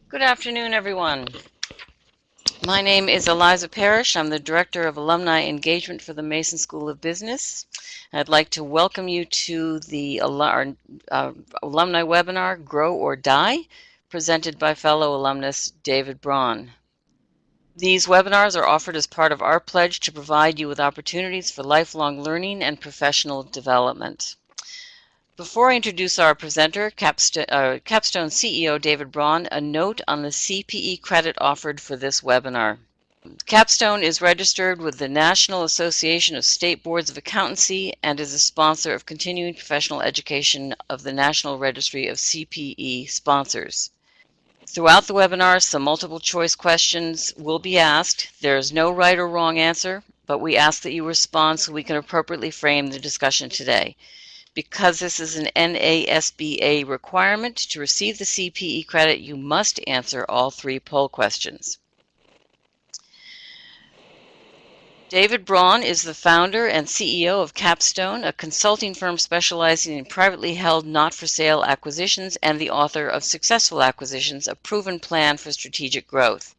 Good afternoon, everyone. My name is Eliza Parrish. I'm the Director of Alumni Engagement for the Mason School of Business. I'd like to welcome you to the alumni webinar, Grow or Die, presented by fellow alumnus David Braun. These webinars are offered as part of our pledge to provide you with opportunities for lifelong learning and professional development. Before I introduce our presenter, Capstone CEO David Braun, a note on the CPE credit offered for this webinar. Capstone is registered with the National Association of State Boards of Accountancy and is a sponsor of continuing professional education of the National Registry of CPE sponsors. Throughout the webinar, some multiple choice questions will be asked. There is no right or wrong answer, but we ask that you respond so we can appropriately frame the discussion today. Because this is an NASBA requirement to receive the CPE credit, you must answer all 3 poll questions. David Braun is the founder and CEO of Capstone, a consulting firm specializing in privately held not-for-sale acquisitions, and the author of Successful Acquisitions, a proven plan for strategic growth.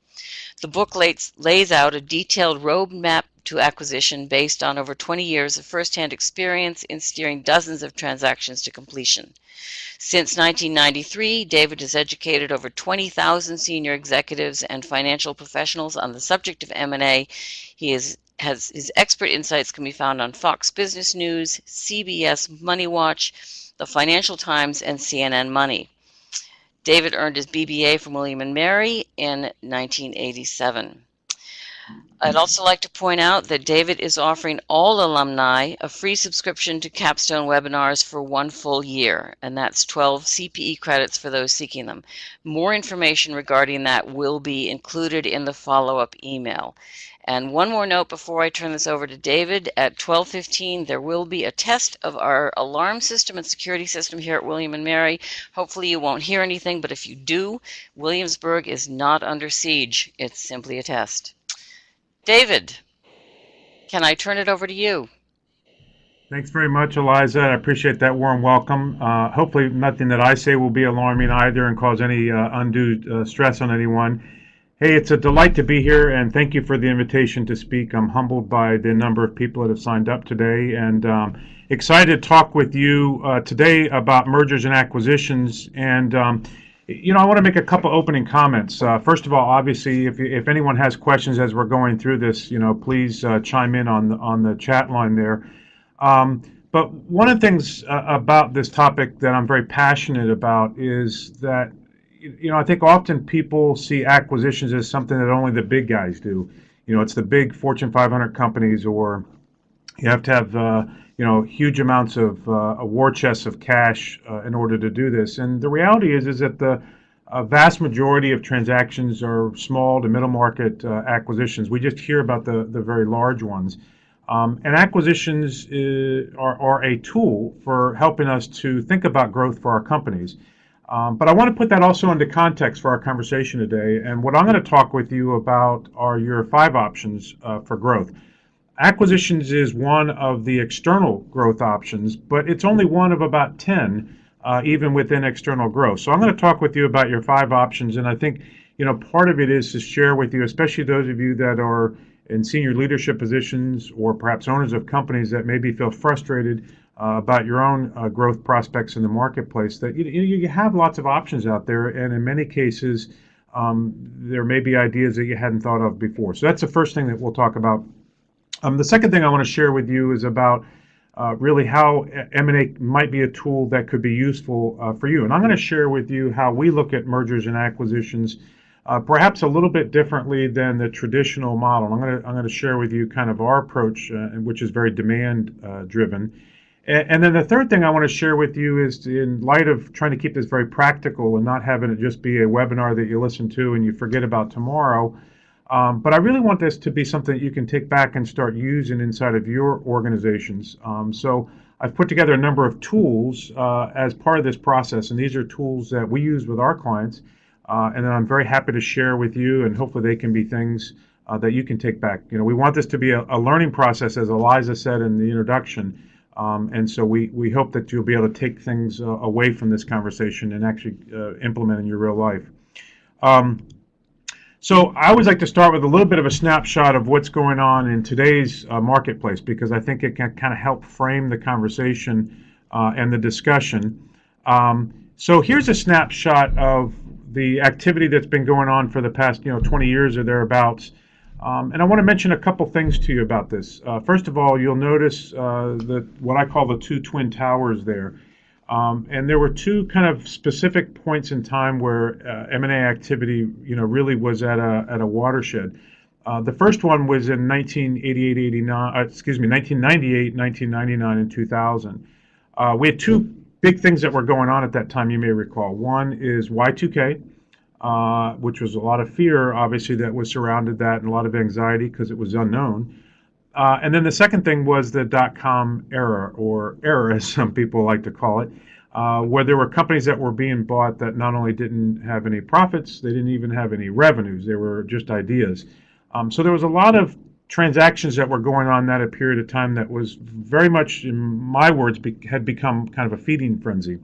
The book lays out a detailed roadmap to acquisition based on over 20 years of first-hand experience in steering dozens of transactions to completion. Since 1993, David has educated over 20,000 senior executives and financial professionals on the subject of M&A. His expert insights can be found on Fox Business News, CBS Money Watch, the Financial Times, and CNN Money. David earned his BBA from William & Mary in 1987. I'd also like to point out that David is offering all alumni a free subscription to Capstone webinars for 1 full year, and that's 12 CPE credits for those seeking them. More information regarding that will be included in the follow-up email. And one more note before I turn this over to David. At 12:15, there will be a test of our alarm system and security system here at William & Mary. Hopefully you won't hear anything, but if you do, Williamsburg is not under siege. It's simply a test. David, can I turn it over to you? Thanks very much, Eliza. I appreciate that warm welcome. Hopefully nothing that I say will be alarming either and cause any undue stress on anyone. Hey, it's a delight to be here, and thank you for the invitation to speak. I'm humbled by the number of people that have signed up today, and excited to talk with you today about mergers and acquisitions. And I want to make a couple opening comments. First of all, obviously, if anyone has questions as we're going through this, please chime in on the chat line there. But one of the things about this topic that I'm very passionate about is that, I think often people see acquisitions as something that only the big guys do. It's the big Fortune 500 companies, or you have to have huge amounts of war chests of cash in order to do this. And the reality is that the vast majority of transactions are small to middle market acquisitions. We just hear about the very large ones. And acquisitions are a tool for helping us to think about growth for our companies. But I want to put that also into context for our conversation today. And what I'm going to talk with you about are your 5 options for growth. Acquisitions is one of the external growth options, but it's only one of about 10, even within external growth. So I'm going to talk with you about your 5 options, and I think, part of it is to share with you, especially those of you that are in senior leadership positions or perhaps owners of companies that maybe feel frustrated about your own growth prospects in the marketplace, that you have lots of options out there, and in many cases, there may be ideas that you hadn't thought of before. So that's the first thing that we'll talk about. The second thing I want to share with you is about really how M&A might be a tool that could be useful for you. And I'm going to share with you how we look at mergers and acquisitions, perhaps a little bit differently than the traditional model. I'm going to share with you kind of our approach, which is very demand driven. And then the third thing I want to share with you is, in light of trying to keep this very practical and not having it just be a webinar that you listen to and you forget about tomorrow, but I really want this to be something that you can take back and start using inside of your organizations. So I've put together a number of tools as part of this process, and these are tools that we use with our clients, and then I'm very happy to share with you, and hopefully they can be things that you can take back. We want this to be a learning process, as Eliza said in the introduction, and so we hope that you'll be able to take things away from this conversation and actually implement in your real life. So I always like to start with a little bit of a snapshot of what's going on in today's marketplace, because I think it can kind of help frame the conversation and the discussion. So here's a snapshot of the activity that's been going on for the past 20 years or thereabouts. And I want to mention a couple things to you about this. First of all, you'll notice what I call the two twin towers there. And there were two kind of specific points in time where M&A activity, really was at a watershed. The first one was in 1998, 1999, and 2000. We had two big things that were going on at that time, you may recall. One is Y2K, which was a lot of fear, obviously, that was surrounded that, and a lot of anxiety because it was unknown. And then the second thing was the dot-com era, or era as some people like to call it, where there were companies that were being bought that not only didn't have any profits, they didn't even have any revenues. They were just ideas. So there was a lot of transactions that were going on that a period of time that was very much, in my words, had become kind of a feeding frenzy.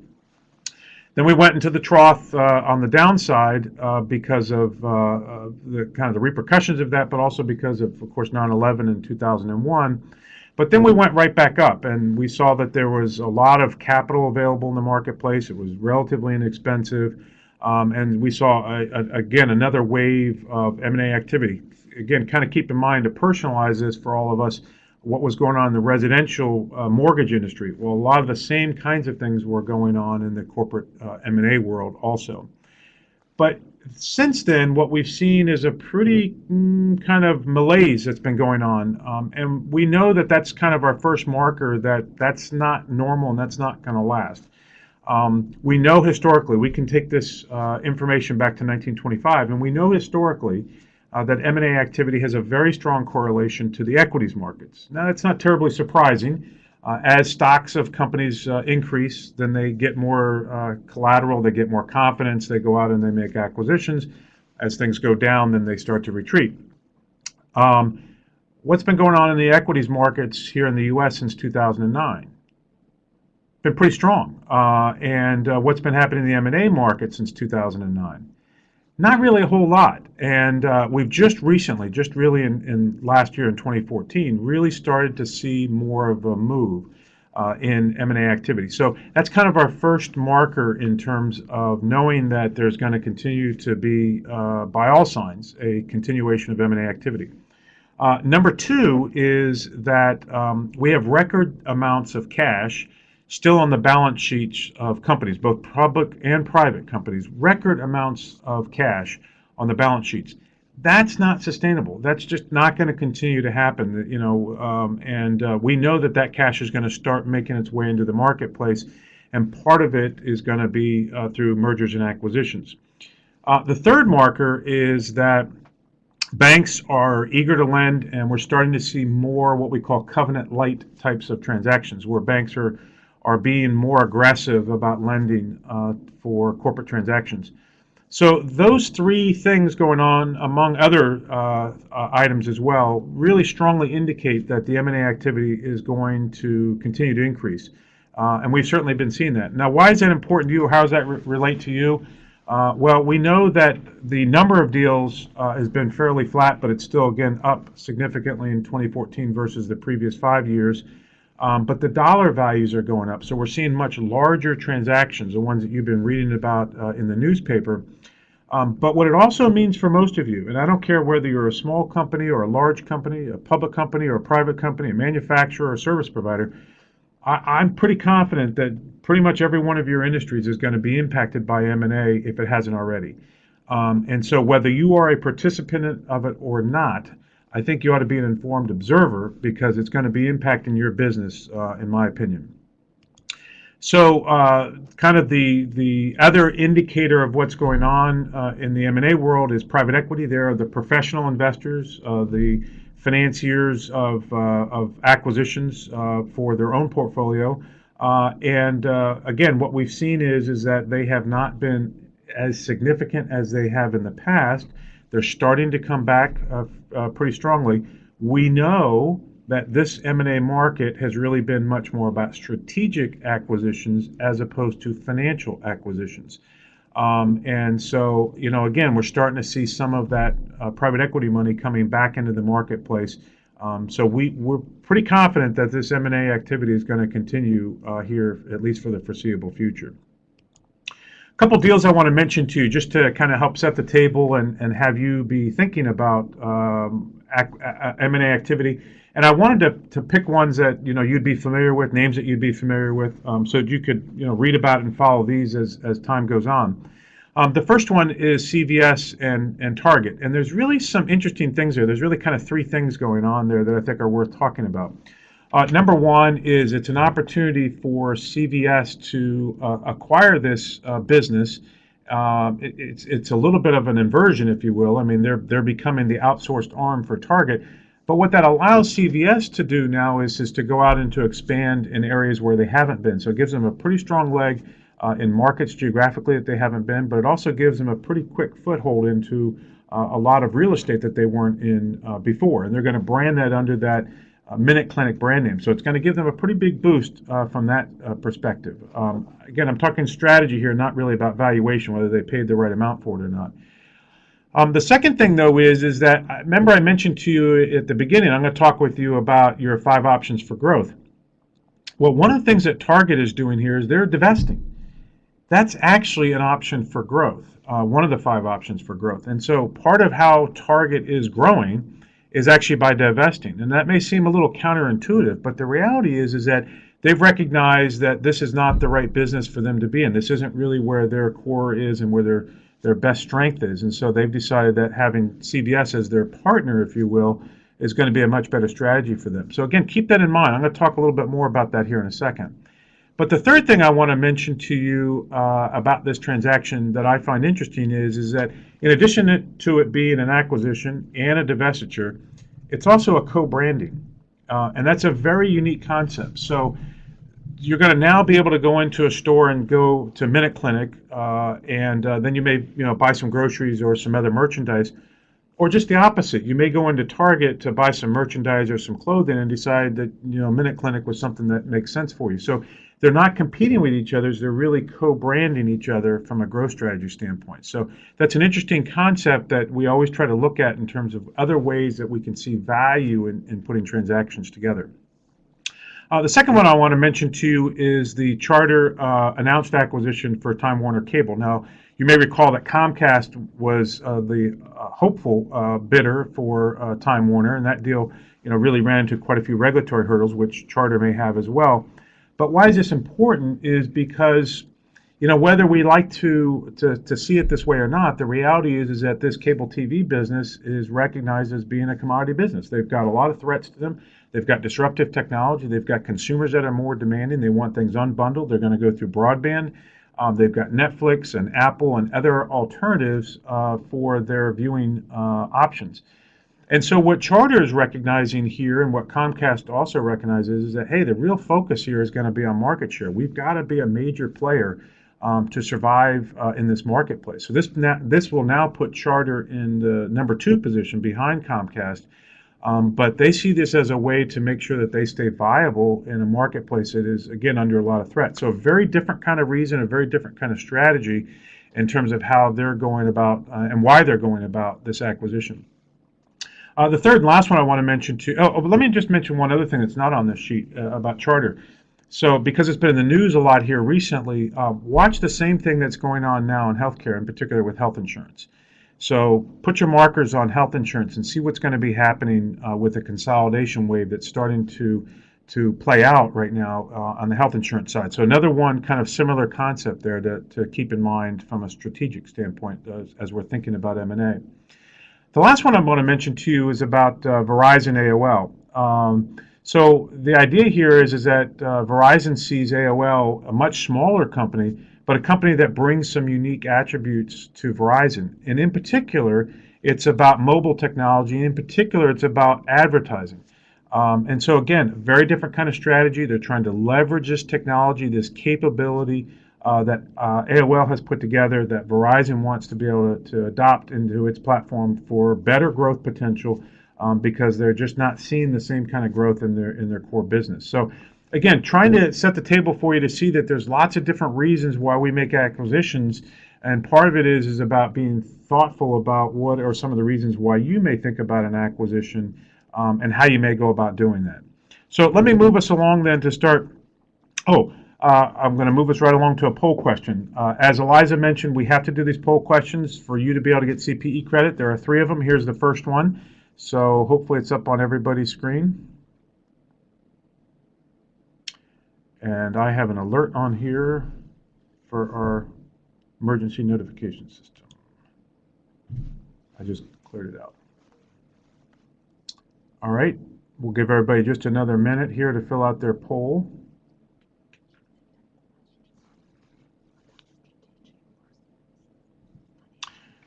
Then we went into the trough on the downside because of the kind of the repercussions of that, but also because of course, 9/11 in 2001. But then we went right back up, and we saw that there was a lot of capital available in the marketplace. It was relatively inexpensive, and we saw, again, another wave of M&A activity. Again, kind of keep in mind to personalize this for all of us, what was going on in the residential mortgage industry. Well, a lot of the same kinds of things were going on in the corporate M&A world also. But since then, what we've seen is a pretty kind of malaise that's been going on. And we know that that's kind of our first marker that that's not normal and that's not going to last. We know historically, we can take this information back to 1925, and we know historically that M&A activity has a very strong correlation to the equities markets. Now, that's not terribly surprising. As stocks of companies increase, then they get more collateral, they get more confidence, they go out and they make acquisitions. As things go down, then they start to retreat. What's been going on in the equities markets here in the U.S. since 2009? Been pretty strong. And what's been happening in the M&A market since 2009? Not really a whole lot. And we've just recently, just really in last year in 2014, really started to see more of a move in M&A activity. So that's kind of our first marker in terms of knowing that there's going to continue to be, by all signs, a continuation of M&A activity. Number two is that we have record amounts of cash still on the balance sheets of companies, both public and private companies, record amounts of cash on the balance sheets. That's not sustainable. That's just not going to continue to happen, and we know that that cash is going to start making its way into the marketplace, and part of it is going to be through mergers and acquisitions. The third marker is that banks are eager to lend, and we're starting to see more what we call covenant light types of transactions, where banks are being more aggressive about lending for corporate transactions. So those three things going on, among other items as well, really strongly indicate that the M&A activity is going to continue to increase. And we've certainly been seeing that. Now, why is that important to you? How does that relate to you? Well, we know that the number of deals has been fairly flat, but it's still, again, up significantly in 2014 versus the previous 5 years. But the dollar values are going up. So we're seeing much larger transactions, the ones that you've been reading about in the newspaper. But what it also means for most of you, and I don't care whether you're a small company or a large company, a public company or a private company, a manufacturer or a service provider, I'm pretty confident that pretty much every one of your industries is going to be impacted by M&A if it hasn't already. And so whether you are a participant of it or not, I think you ought to be an informed observer, because it's going to be impacting your business, in my opinion. So kind of the other indicator of what's going on in the M&A world is private equity. There are the professional investors, the financiers of acquisitions for their own portfolio. And again, what we've seen is that they have not been as significant as they have in the past. They're starting to come back pretty strongly. We know that this M&A market has really been much more about strategic acquisitions as opposed to financial acquisitions. And so, again, we're starting to see some of that private equity money coming back into the marketplace. So we're pretty confident that this M&A activity is going to continue here, at least for the foreseeable future. A couple deals I want to mention to you, just to kind of help set the table and have you be thinking about M&A activity. And I wanted to pick ones that you'd be familiar with, names that you'd be familiar with, so that you could read about it and follow these as time goes on. The first one is CVS and Target, and there's really some interesting things there. There's really kind of three things going on there that I think are worth talking about. Number one is it's an opportunity for CVS to acquire this business. It's a little bit of an inversion, if you will. I mean, they're becoming the outsourced arm for Target. But what that allows CVS to do now is to go out and to expand in areas where they haven't been. So it gives them a pretty strong leg in markets geographically that they haven't been, but it also gives them a pretty quick foothold into a lot of real estate that they weren't in before. And they're going to brand that under that Minute Clinic brand name. So it's going to give them a pretty big boost from that perspective. Again, I'm talking strategy here, not really about valuation, whether they paid the right amount for it or not. The second thing, though, is that, remember I mentioned to you at the beginning, I'm going to talk with you about your 5 options for growth. Well, one of the things that Target is doing here is they're divesting. That's actually an option for growth, one of the 5 options for growth. And so part of how Target is growing is actually by divesting. And that may seem a little counterintuitive, but the reality is that they've recognized that this is not the right business for them to be in. This isn't really where their core is and where their best strength is. And so they've decided that having CVS as their partner, if you will, is going to be a much better strategy for them. So again, keep that in mind. I'm going to talk a little bit more about that here in a second. But the third thing I want to mention to you about this transaction that I find interesting is that in addition to it being an acquisition and a divestiture, it's also a co-branding. And that's a very unique concept. So you're going to now be able to go into a store and go to Minute Clinic, and then you may buy some groceries or some other merchandise. Or just the opposite. You may go into Target to buy some merchandise or some clothing and decide that Minute Clinic was something that makes sense for you. So they're not competing with each other. They're really co-branding each other from a growth strategy standpoint. So that's an interesting concept that we always try to look at in terms of other ways that we can see value in putting transactions together. The second one I want to mention to you is the Charter announced acquisition for Time Warner Cable. Now, you may recall that Comcast was the hopeful bidder for Time Warner, and that deal really ran into quite a few regulatory hurdles, which Charter may have as well. But why is this important is because whether we like to see it this way or not, the reality is that this cable TV business is recognized as being a commodity business. They've got a lot of threats to them. They've got disruptive technology. They've got consumers that are more demanding. They want things unbundled. They're going to go through broadband. They've got Netflix and Apple and other alternatives for their viewing options. And so what Charter is recognizing here, and what Comcast also recognizes, is that, hey, the real focus here is going to be on market share. We've got to be a major player to survive in this marketplace. So this will now put Charter in the number 2 position behind Comcast. But they see this as a way to make sure that they stay viable in a marketplace that is, again, under a lot of threat. So a very different kind of reason, a very different kind of strategy in terms of how they're going about and why they're going about this acquisition. The third and last one I want to mention but let me just mention one other thing that's not on this sheet about Charter. So because it's been in the news a lot here recently, watch the same thing that's going on now in healthcare, in particular with health insurance. So put your markers on health insurance and see what's going to be happening with the consolidation wave that's starting to play out right now on the health insurance side. So another one kind of similar concept there to keep in mind from a strategic standpoint as we're thinking about M&A. The last one I'm going to mention to you is about Verizon AOL. So the idea here is that Verizon sees AOL, a much smaller company, but a company that brings some unique attributes to Verizon. And in particular, it's about mobile technology. And in particular, it's about advertising. And so again, very different kind of strategy. They're trying to leverage this technology, this capability that AOL has put together, that Verizon wants to be able to adopt into its platform for better growth potential because they're just not seeing the same kind of growth in their core business. So again, trying to set the table for you to see that there's lots of different reasons why we make acquisitions And part of it is about being thoughtful about what are some of the reasons why you may think about an acquisition, and how you may go about doing that. So let me move us along then to start. I'm going to move us right along to a poll question. As Eliza mentioned, we have to do these poll questions for you to be able to get CPE credit. There are 3 of them. Here's the first one. So hopefully it's up on everybody's screen. And I have an alert on here for our emergency notification system. I just cleared it out. All right, we'll give everybody just another minute here to fill out their poll.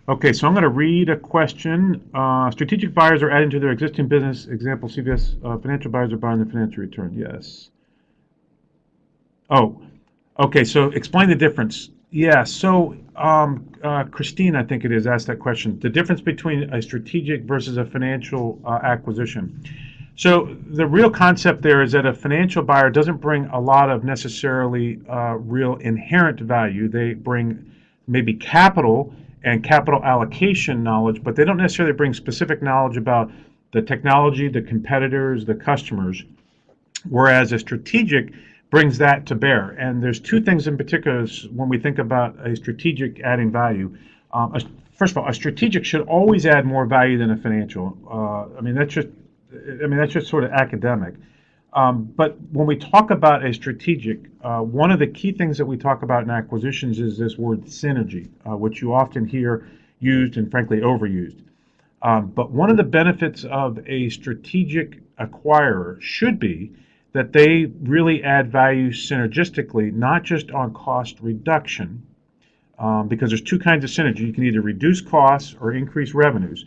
Okay, so I'm going to read a question. Strategic buyers are adding to their existing business. Example, CVS financial buyers are buying the financial return. Yes. Oh, okay, so explain the difference. Yeah, so Christine, I think it is, asked that question. The difference between a strategic versus a financial acquisition. So the real concept there is that a financial buyer doesn't bring a lot of necessarily real inherent value. They bring maybe capital and capital allocation knowledge, but they don't necessarily bring specific knowledge about the technology, the competitors, the customers, whereas a strategic brings that to bear. And there's 2 things in particular when we think about a strategic adding value. First of all, a strategic should always add more value than a financial. That's just sort of academic. But when we talk about a strategic, one of the key things that we talk about in acquisitions is this word synergy, which you often hear used and frankly overused. But one of the benefits of a strategic acquirer should be that they really add value synergistically, not just on cost reduction, because there's 2 kinds of synergy. You can either reduce costs or increase revenues.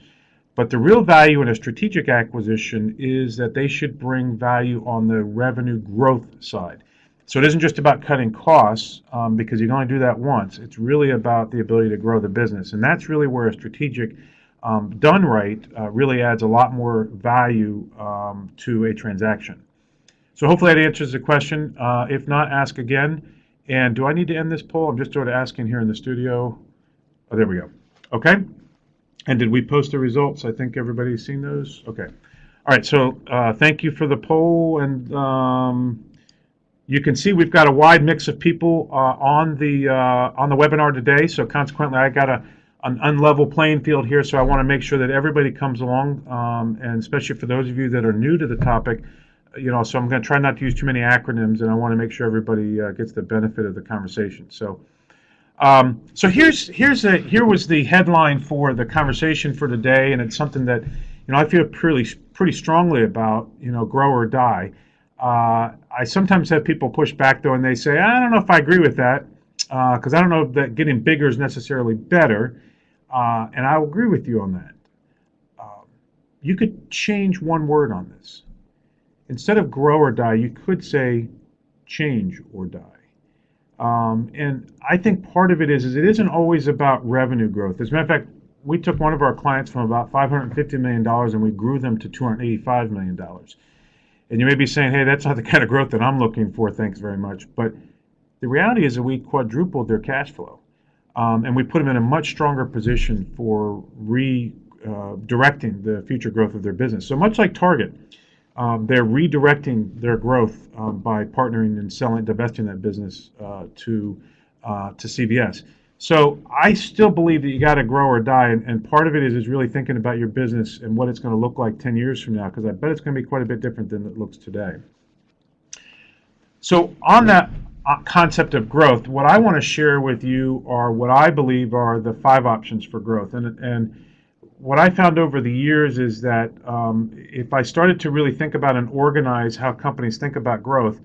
But the real value in a strategic acquisition is that they should bring value on the revenue growth side. So it isn't just about cutting costs, because you can only do that once. It's really about the ability to grow the business. And that's really where a strategic, done right, really adds a lot more value to a transaction. So hopefully that answers the question. If not, ask again. And do I need to end this poll? I'm just sort of asking here in the studio. Oh, there we go. Okay. And did we post the results? I think everybody's seen those. Okay. All right. So thank you for the poll. And you can see we've got a wide mix of people on the webinar today. So consequently, I got an unlevel playing field here. So I want to make sure that everybody comes along, and especially for those of you that are new to the topic. So I'm going to try not to use too many acronyms, and I want to make sure everybody gets the benefit of the conversation. So, here was the headline for the conversation for today, and it's something that I feel pretty strongly about. Grow or die. I sometimes have people push back though, and they say, I don't know if I agree with that, because I don't know that getting bigger is necessarily better, and I will agree with you on that. You could change one word on this. Instead of grow or die, you could say change or die. And I think part of it is it isn't always about revenue growth. As a matter of fact, we took one of our clients from about $550 million and we grew them to $285 million. And you may be saying, hey, that's not the kind of growth that I'm looking for, thanks very much. But the reality is that we quadrupled their cash flow. And we put them in a much stronger position for redirecting the future growth of their business. So much like Target, they're redirecting their growth by partnering and divesting that business to CVS. So I still believe that you got to grow or die, and part of it is really thinking about your business and what it's going to look like 10 years from now, because I bet it's going to be quite a bit different than it looks today. So on that concept of growth, what I want to share with you are what I believe are the 5 options for growth. And what I found over the years is that if I started to really think about and organize how companies think about growth,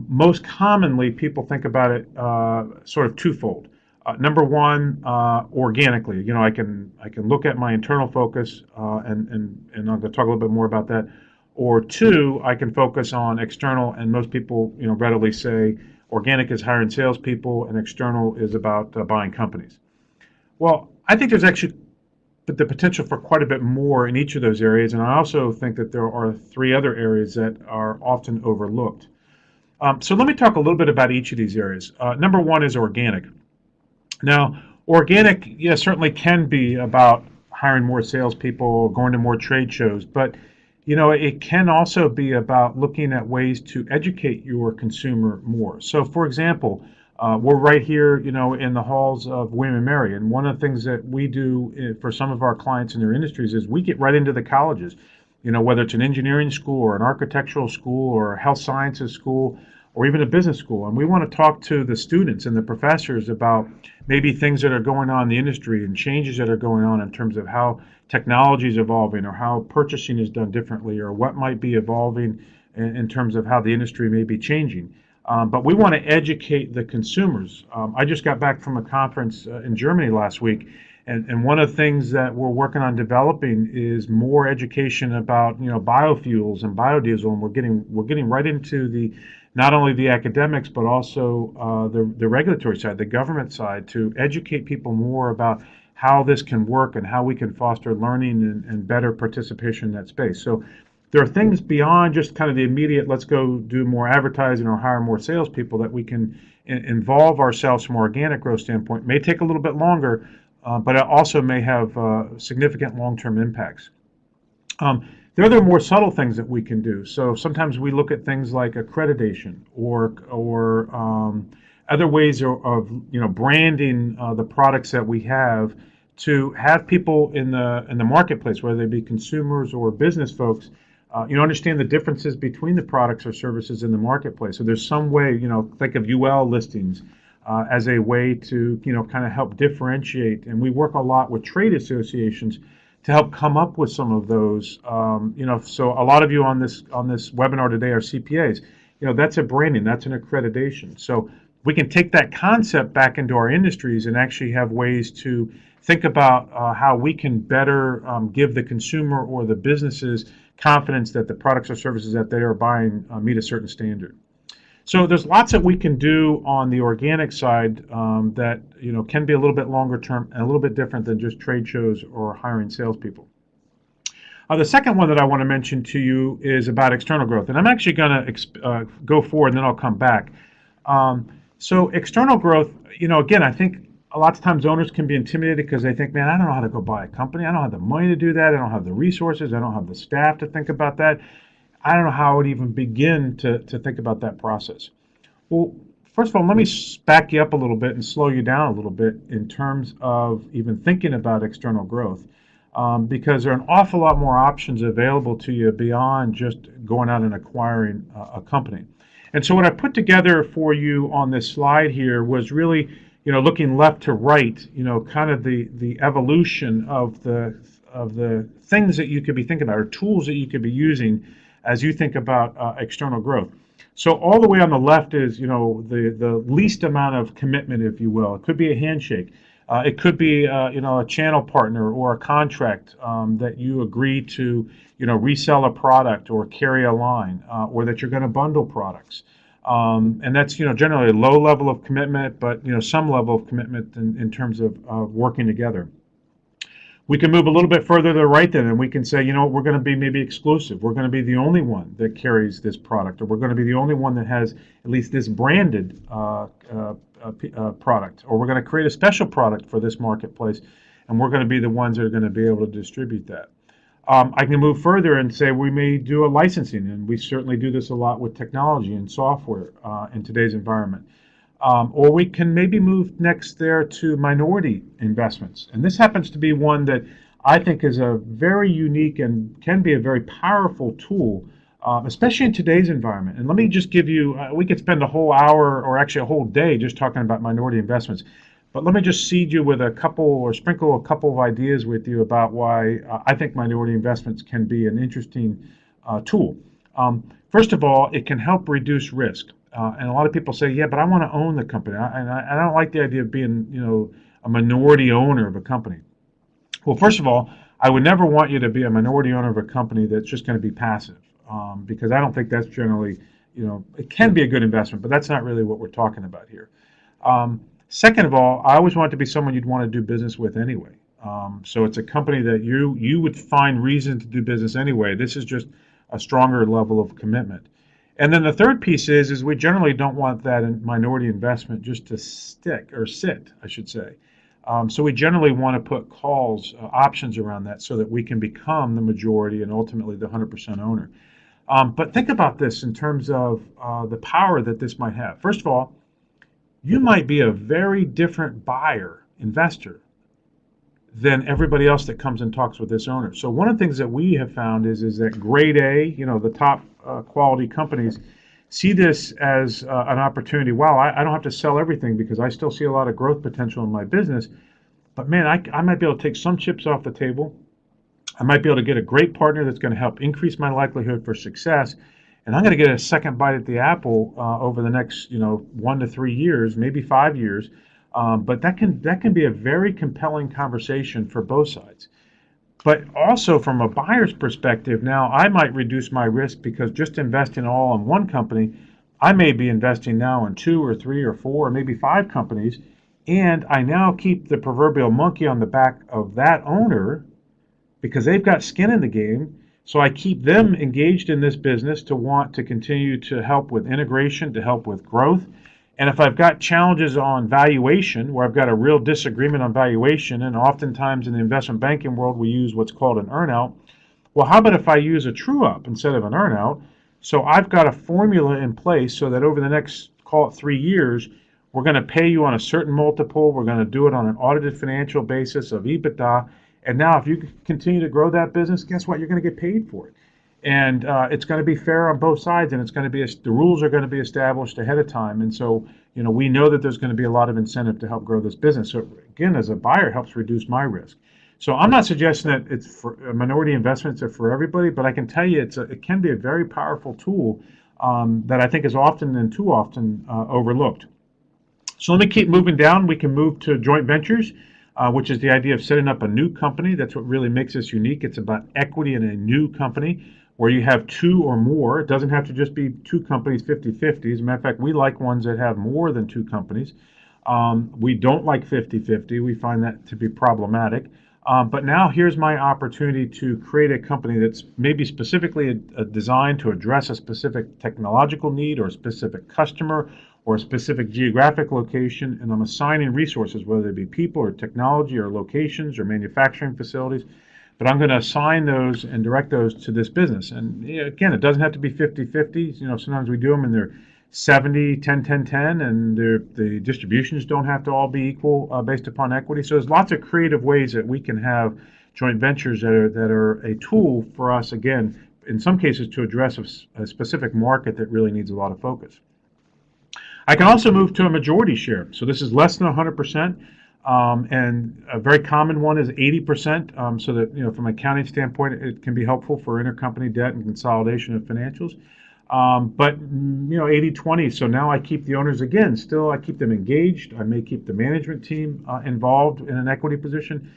most commonly people think about it sort of twofold. Number one, organically. I can look at my internal focus, and I'm going to talk a little bit more about that. Or 2, I can focus on external, and most people readily say organic is hiring salespeople and external is about buying companies. Well, I think there's actually the potential for quite a bit more in each of those areas, and I also think that there are 3 other areas that are often overlooked. So let me talk a little bit about each of these areas. Number 1 is organic. Now, Organic, yeah, certainly can be about hiring more salespeople, going to more trade shows, but it can also be about looking at ways to educate your consumer more. So, for example, we're right here, in the halls of William and Mary, and one of the things that we do for some of our clients in their industries is we get right into the colleges. Whether it's an engineering school or an architectural school or a health sciences school or even a business school, and we want to talk to the students and the professors about maybe things that are going on in the industry and changes that are going on in terms of how technology is evolving or how purchasing is done differently or what might be evolving in terms of how the industry may be changing. But we want to educate the consumers. I just got back from a conference in Germany last week, and one of the things that we're working on developing is more education about biofuels and biodiesel, and we're getting right into the not only the academics but also the regulatory side, the government side, to educate people more about how this can work and how we can foster learning and better participation in that space. So there are things beyond just kind of the immediate, let's go do more advertising or hire more salespeople, that we can involve ourselves from an organic growth standpoint. It may take a little bit longer, but it also may have significant long-term impacts. There are more subtle things that we can do. So sometimes we look at things like accreditation or other ways of branding the products that we have, to have people in the marketplace, whether they be consumers or business folks, understand the differences between the products or services in the marketplace. So there's some way, think of UL listings as a way to kind of help differentiate. And we work a lot with trade associations to help come up with some of those. So a lot of you on this webinar today are CPAs. That's a branding, that's an accreditation. So we can take that concept back into our industries and actually have ways to think about how we can better give the consumer or the businesses confidence that the products or services that they are buying meet a certain standard. So there's lots that we can do on the organic side that can be a little bit longer term and a little bit different than just trade shows or hiring salespeople. The second one that I want to mention to you is about external growth, and I'm actually going to go forward and then I'll come back. So external growth, again, I think a lot of times owners can be intimidated because they think, man, I don't know how to go buy a company. I don't have the money to do that. I don't have the resources. I don't have the staff to think about that. I don't know how I would even begin to think about that process. Well, first of all, let me back you up a little bit and slow you down a little bit in terms of even thinking about external growth, because there are an awful lot more options available to you beyond just going out and acquiring a company. And so what I put together for you on this slide here was really, looking left to right, kind of the evolution of the things that you could be thinking about, or tools that you could be using as you think about external growth. So all the way on the left is, the least amount of commitment, if you will. It could be a handshake. It could be, a channel partner or a contract that you agree to, resell a product or carry a line, or that you're going to bundle products. And that's, generally a low level of commitment, but, some level of commitment in terms of working together. We can move a little bit further to the right then, and we can say, we're going to be maybe exclusive. We're going to be the only one that carries this product, or we're going to be the only one that has at least this branded product, or we're going to create a special product for this marketplace, and we're going to be the ones that are going to be able to distribute that. I can move further and say we may do a licensing, and we certainly do this a lot with technology and software in today's environment. Or we can maybe move next there to minority investments. And this happens to be one that I think is a very unique and can be a very powerful tool, especially in today's environment. And let me just give you, we could spend a whole hour or actually a whole day just talking about minority investments. But let me just seed you with sprinkle a couple of ideas with you about why I think minority investments can be an interesting tool. First of all, it can help reduce risk. And a lot of people say, yeah, but I want to own the company. And I don't like the idea of being, a minority owner of a company. Well, first of all, I would never want you to be a minority owner of a company that's just going to be passive, because I don't think that's generally, it can be a good investment, but that's not really what we're talking about here. Second of all, I always want it to be someone you'd want to do business with anyway. So it's a company that you would find reason to do business anyway. This is just a stronger level of commitment. And then the third piece is we generally don't want that minority investment just to sit, I should say. So we generally want to put calls, options around that so that we can become the majority and ultimately the 100% owner. But think about this in terms of the power that this might have. First of all, you might be a very different buyer, investor, than everybody else that comes and talks with this owner. So one of the things that we have found is that grade A, the top quality companies, see this as an opportunity. Wow, I don't have to sell everything because I still see a lot of growth potential in my business. But man, I might be able to take some chips off the table. I might be able to get a great partner that's going to help increase my likelihood for success. And I'm going to get a second bite at the apple over the next, 1 to 3 years, maybe 5 years. But that can be a very compelling conversation for both sides. But also from a buyer's perspective, now I might reduce my risk because just investing all in one company, I may be investing now in 2 or 3 or 4 or maybe 5 companies, and I now keep the proverbial monkey on the back of that owner because they've got skin in the game. So I keep them engaged in this business to want to continue to help with integration, to help with growth. And if I've got challenges on valuation, where I've got a real disagreement on valuation, and oftentimes in the investment banking world we use what's called an earnout, well, how about if I use a true up instead of an earnout? So I've got a formula in place so that over the next, call it 3 years, we're going to pay you on a certain multiple. We're going to do it on an audited financial basis of EBITDA. And now if you continue to grow that business, guess what? You're going to get paid for it. And it's going to be fair on both sides, and it's going to be the rules are going to be established ahead of time. And so, we know that there's going to be a lot of incentive to help grow this business. So again, as a buyer, it helps reduce my risk. So I'm not suggesting that it's for minority investments are for everybody, but I can tell you it can be a very powerful tool that I think is often and too often overlooked. So let me keep moving down. We can move to joint ventures, which is the idea of setting up a new company. That's what really makes us unique. It's about equity in a new company where you have 2 or more. It doesn't have to just be 2 companies, 50-50. As a matter of fact, we like ones that have more than 2 companies. We don't like 50-50. We find that to be problematic. But now here's my opportunity to create a company that's maybe specifically designed to address a specific technological need or a specific customer or a specific geographic location, and I'm assigning resources, whether they be people or technology or locations or manufacturing facilities. But I'm going to assign those and direct those to this business. And again, it doesn't have to be 50-50. Sometimes we do them and they're 70, 10, 10, 10, and the distributions don't have to all be equal based upon equity. So there's lots of creative ways that we can have joint ventures that are a tool for us, again, in some cases to address a specific market that really needs a lot of focus. I can also move to a majority share. So this is less than 100%. And a very common one is 80%, so that, from an accounting standpoint, it can be helpful for intercompany debt and consolidation of financials. But 80-20, so now I keep the owners again. Still, I keep them engaged. I may keep the management team involved in an equity position.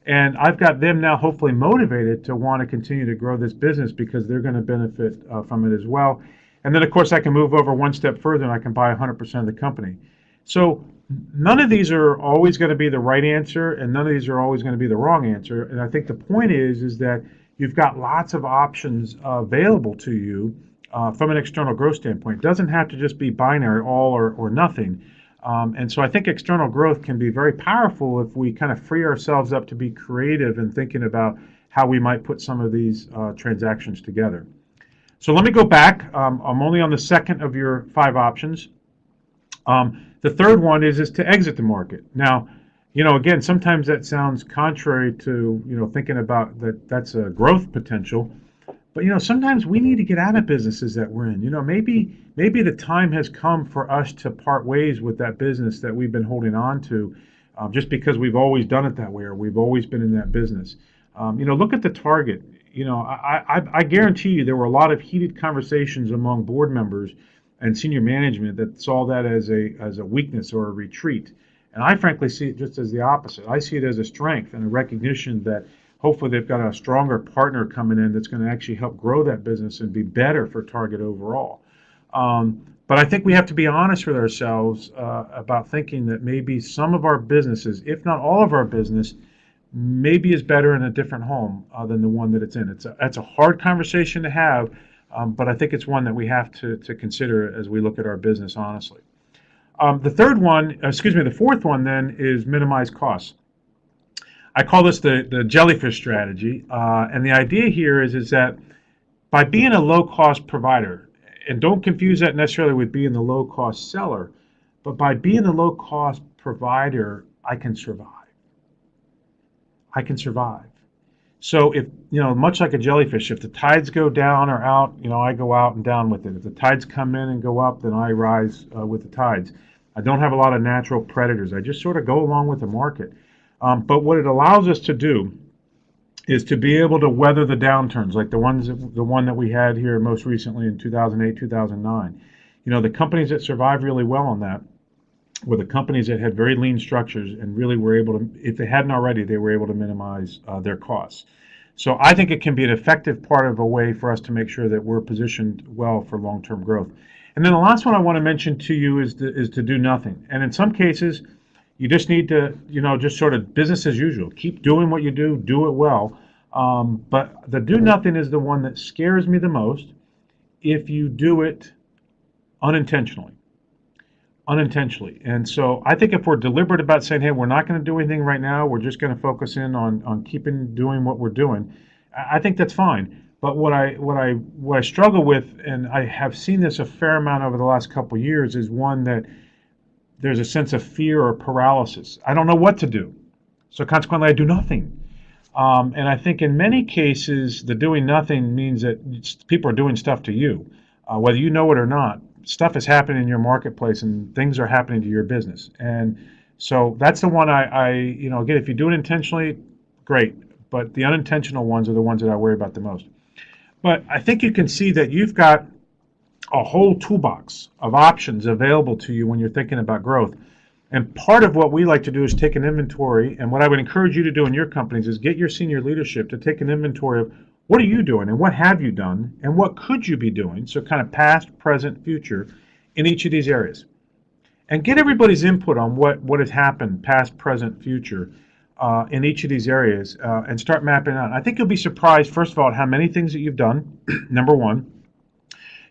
And I've got them now hopefully motivated to want to continue to grow this business because they're going to benefit from it as well. And then, of course, I can move over one step further and I can buy 100% of the company. So none of these are always going to be the right answer, and none of these are always going to be the wrong answer. And I think the point is that you've got lots of options available to you from an external growth standpoint. It doesn't have to just be binary, all or nothing. And so I think external growth can be very powerful if we kind of free ourselves up to be creative in thinking about how we might put some of these transactions together. So let me go back. I'm only on the second of your 5 options. The third one is to exit the market. Now, again, sometimes that sounds contrary to, thinking about that's a growth potential. But, sometimes we need to get out of businesses that we're in. Maybe the time has come for us to part ways with that business that we've been holding on to just because we've always done it that way or we've always been in that business. Look at the Target. I guarantee you there were a lot of heated conversations among board members and senior management that saw that as a weakness or a retreat. And I frankly see it just as the opposite. I see it as a strength and a recognition that hopefully they've got a stronger partner coming in that's going to actually help grow that business and be better for Target overall. But I think we have to be honest with ourselves about thinking that maybe some of our businesses, if not all of our business, maybe is better in a different home than the one that it's in. That's a hard conversation to have. But I think it's one that we have to consider as we look at our business honestly. The fourth one then is minimize costs. I call this the jellyfish strategy. And the idea here is that by being a low-cost provider, and don't confuse that necessarily with being the low-cost seller, but by being a low-cost provider, I can survive. I can survive. So if, much like a jellyfish, if the tides go down or out, I go out and down with it. If the tides come in and go up, then I rise with the tides. I don't have a lot of natural predators. I just sort of go along with the market. But what it allows us to do is to be able to weather the downturns, like the one that we had here most recently in 2008, 2009. The companies that survived really well on that were the companies that had very lean structures and really were able to, if they hadn't already, they were able to minimize their costs. So I think it can be an effective part of a way for us to make sure that we're positioned well for long-term growth. And then the last one I want to mention to you is to do nothing. And in some cases, you just need to, just sort of business as usual. Keep doing what you do it well. But the do nothing is the one that scares me the most if you do it unintentionally. And so I think if we're deliberate about saying, hey, we're not going to do anything right now, we're just going to focus in on keeping doing what we're doing, I think that's fine. But what I struggle with, and I have seen this a fair amount over the last couple of years, is one that there's a sense of fear or paralysis. I don't know what to do. So consequently, I do nothing. And I think in many cases, the doing nothing means that people are doing stuff to you, whether you know it or not. Stuff is happening in your marketplace and things are happening to your business. And so that's the one again, if you do it intentionally, great. But the unintentional ones are the ones that I worry about the most. But I think you can see that you've got a whole toolbox of options available to you when you're thinking about growth. And part of what we like to do is take an inventory. And what I would encourage you to do in your companies is get your senior leadership to take an inventory of what are you doing and what have you done and what could you be doing, so kind of past, present, future, in each of these areas. And get everybody's input on what has happened, past, present, future, in each of these areas, and start mapping out. I think you'll be surprised, first of all, at how many things that you've done, number one.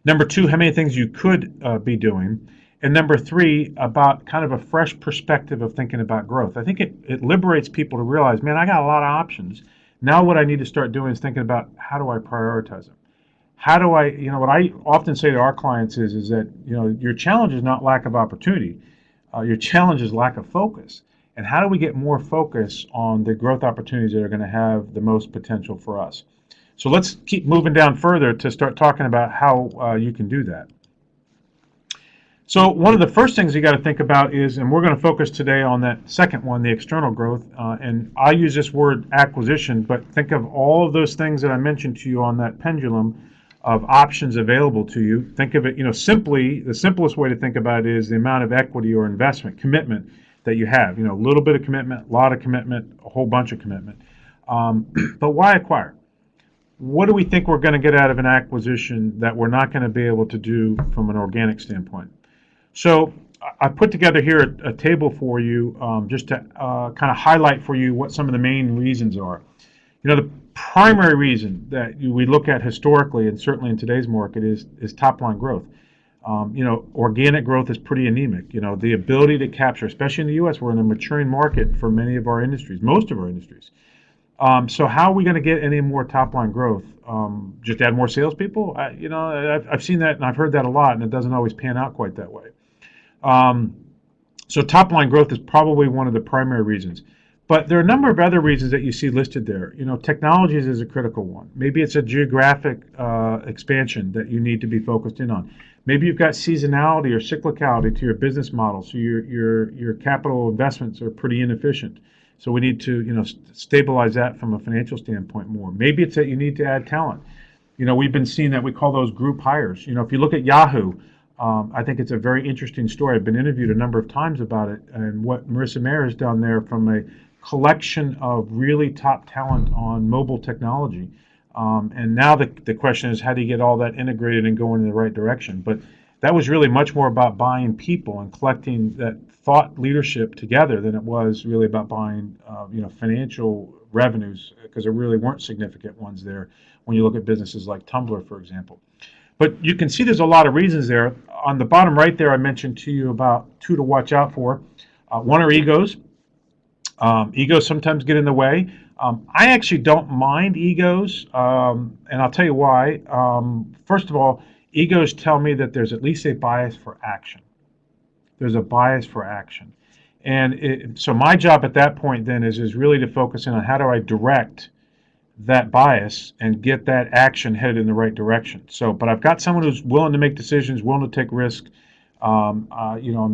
Number two, how many things you could be doing. And number three, about kind of a fresh perspective of thinking about growth. I think it liberates people to realize, man, I got a lot of options. Now what I need to start doing is thinking about how do I prioritize them? How do I, what I often say to our clients is that, your challenge is not lack of opportunity. Your challenge is lack of focus. And how do we get more focus on the growth opportunities that are going to have the most potential for us? So let's keep moving down further to start talking about how you can do that. So one of the first things you got to think about is, and we're going to focus today on that second one, the external growth. And I use this word acquisition, but think of all of those things that I mentioned to you on that pendulum of options available to you. Think of it, simply, the simplest way to think about it is the amount of equity or investment, commitment that you have. A little bit of commitment, a lot of commitment, a whole bunch of commitment. But why acquire? What do we think we're going to get out of an acquisition that we're not going to be able to do from an organic standpoint? So I put together here a table for you just to kind of highlight for you what some of the main reasons are. The primary reason that we look at historically, and certainly in today's market, is top-line growth. Organic growth is pretty anemic. The ability to capture, especially in the U.S., we're in a maturing market for many of our industries, most of our industries. So how are we going to get any more top-line growth? Just add more salespeople? I've seen that and I've heard that a lot, and it doesn't always pan out quite that way. So top-line growth is probably one of the primary reasons. But there are a number of other reasons that you see listed there. Technologies is a critical one. Maybe it's a geographic expansion that you need to be focused in on. Maybe you've got seasonality or cyclicality to your business model, so your capital investments are pretty inefficient. So we need to stabilize that from a financial standpoint more. Maybe it's that you need to add talent. We've been seeing that we call those group hires. If you look at Yahoo, I think it's a very interesting story. I've been interviewed a number of times about it, and what Marissa Mayer has done there from a collection of really top talent on mobile technology. And now the question is, how do you get all that integrated and going in the right direction? But that was really much more about buying people and collecting that thought leadership together than it was really about buying financial revenues, because there really weren't significant ones there when you look at businesses like Tumblr, for example. But you can see there's a lot of reasons there. on the bottom right there, I mentioned to you about two to watch out for. One are egos. Egos sometimes get in the way. I actually don't mind egos, and I'll tell you why. First of all, egos tell me that there's at least a bias for action. There's a bias for action. And so my job at that point then is really to focus in on how do I direct that bias and get that action headed in the right direction. So, but I've got someone who's willing to make decisions, willing to take risks. And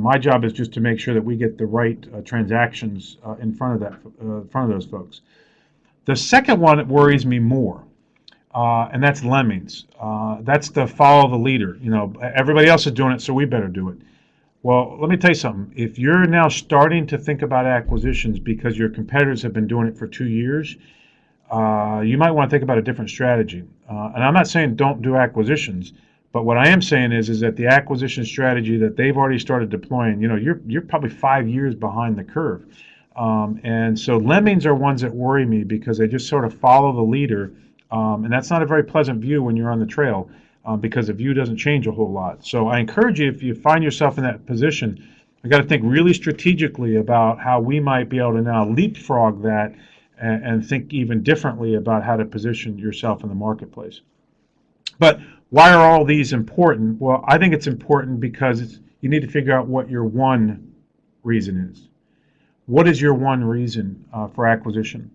my job is just to make sure that we get the right transactions in front of those folks. The second one that worries me more, and that's lemmings. That's the follow the leader. Everybody else is doing it, so we better do it. Well, let me tell you something. If you're now starting to think about acquisitions because your competitors have been doing it for 2 years, you might want to think about a different strategy. And I'm not saying don't do acquisitions, but what I am saying is that the acquisition strategy that they've already started deploying, you're probably 5 years behind the curve. And so lemmings are ones that worry me because they just sort of follow the leader. And that's not a very pleasant view when you're on the trail because the view doesn't change a whole lot. So I encourage you, if you find yourself in that position, you got to think really strategically about how we might be able to now leapfrog that and think even differently about how to position yourself in the marketplace. But why are all these important? Well, I think it's important because you need to figure out what your one reason is. What is your one reason for acquisition?